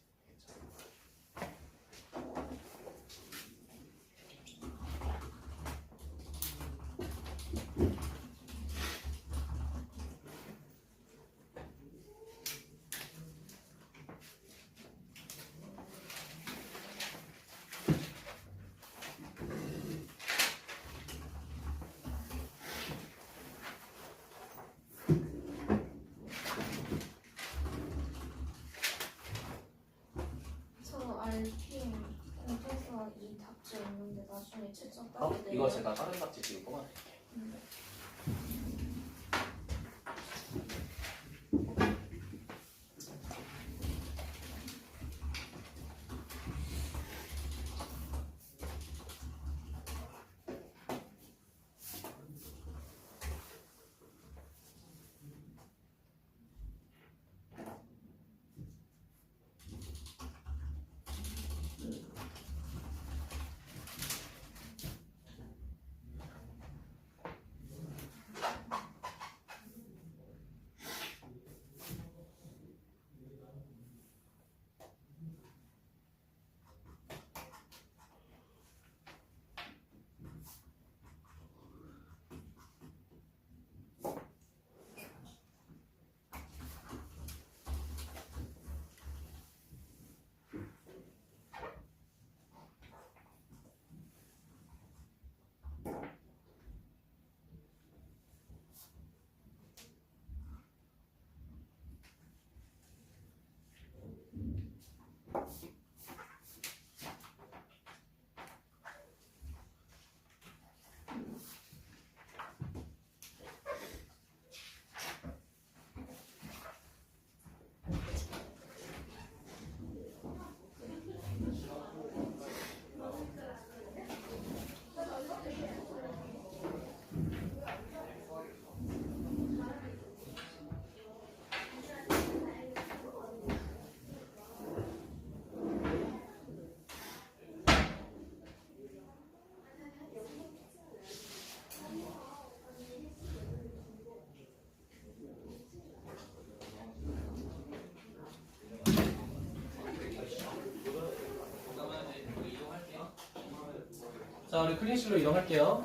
자, 우리 클린실로 이동할게요.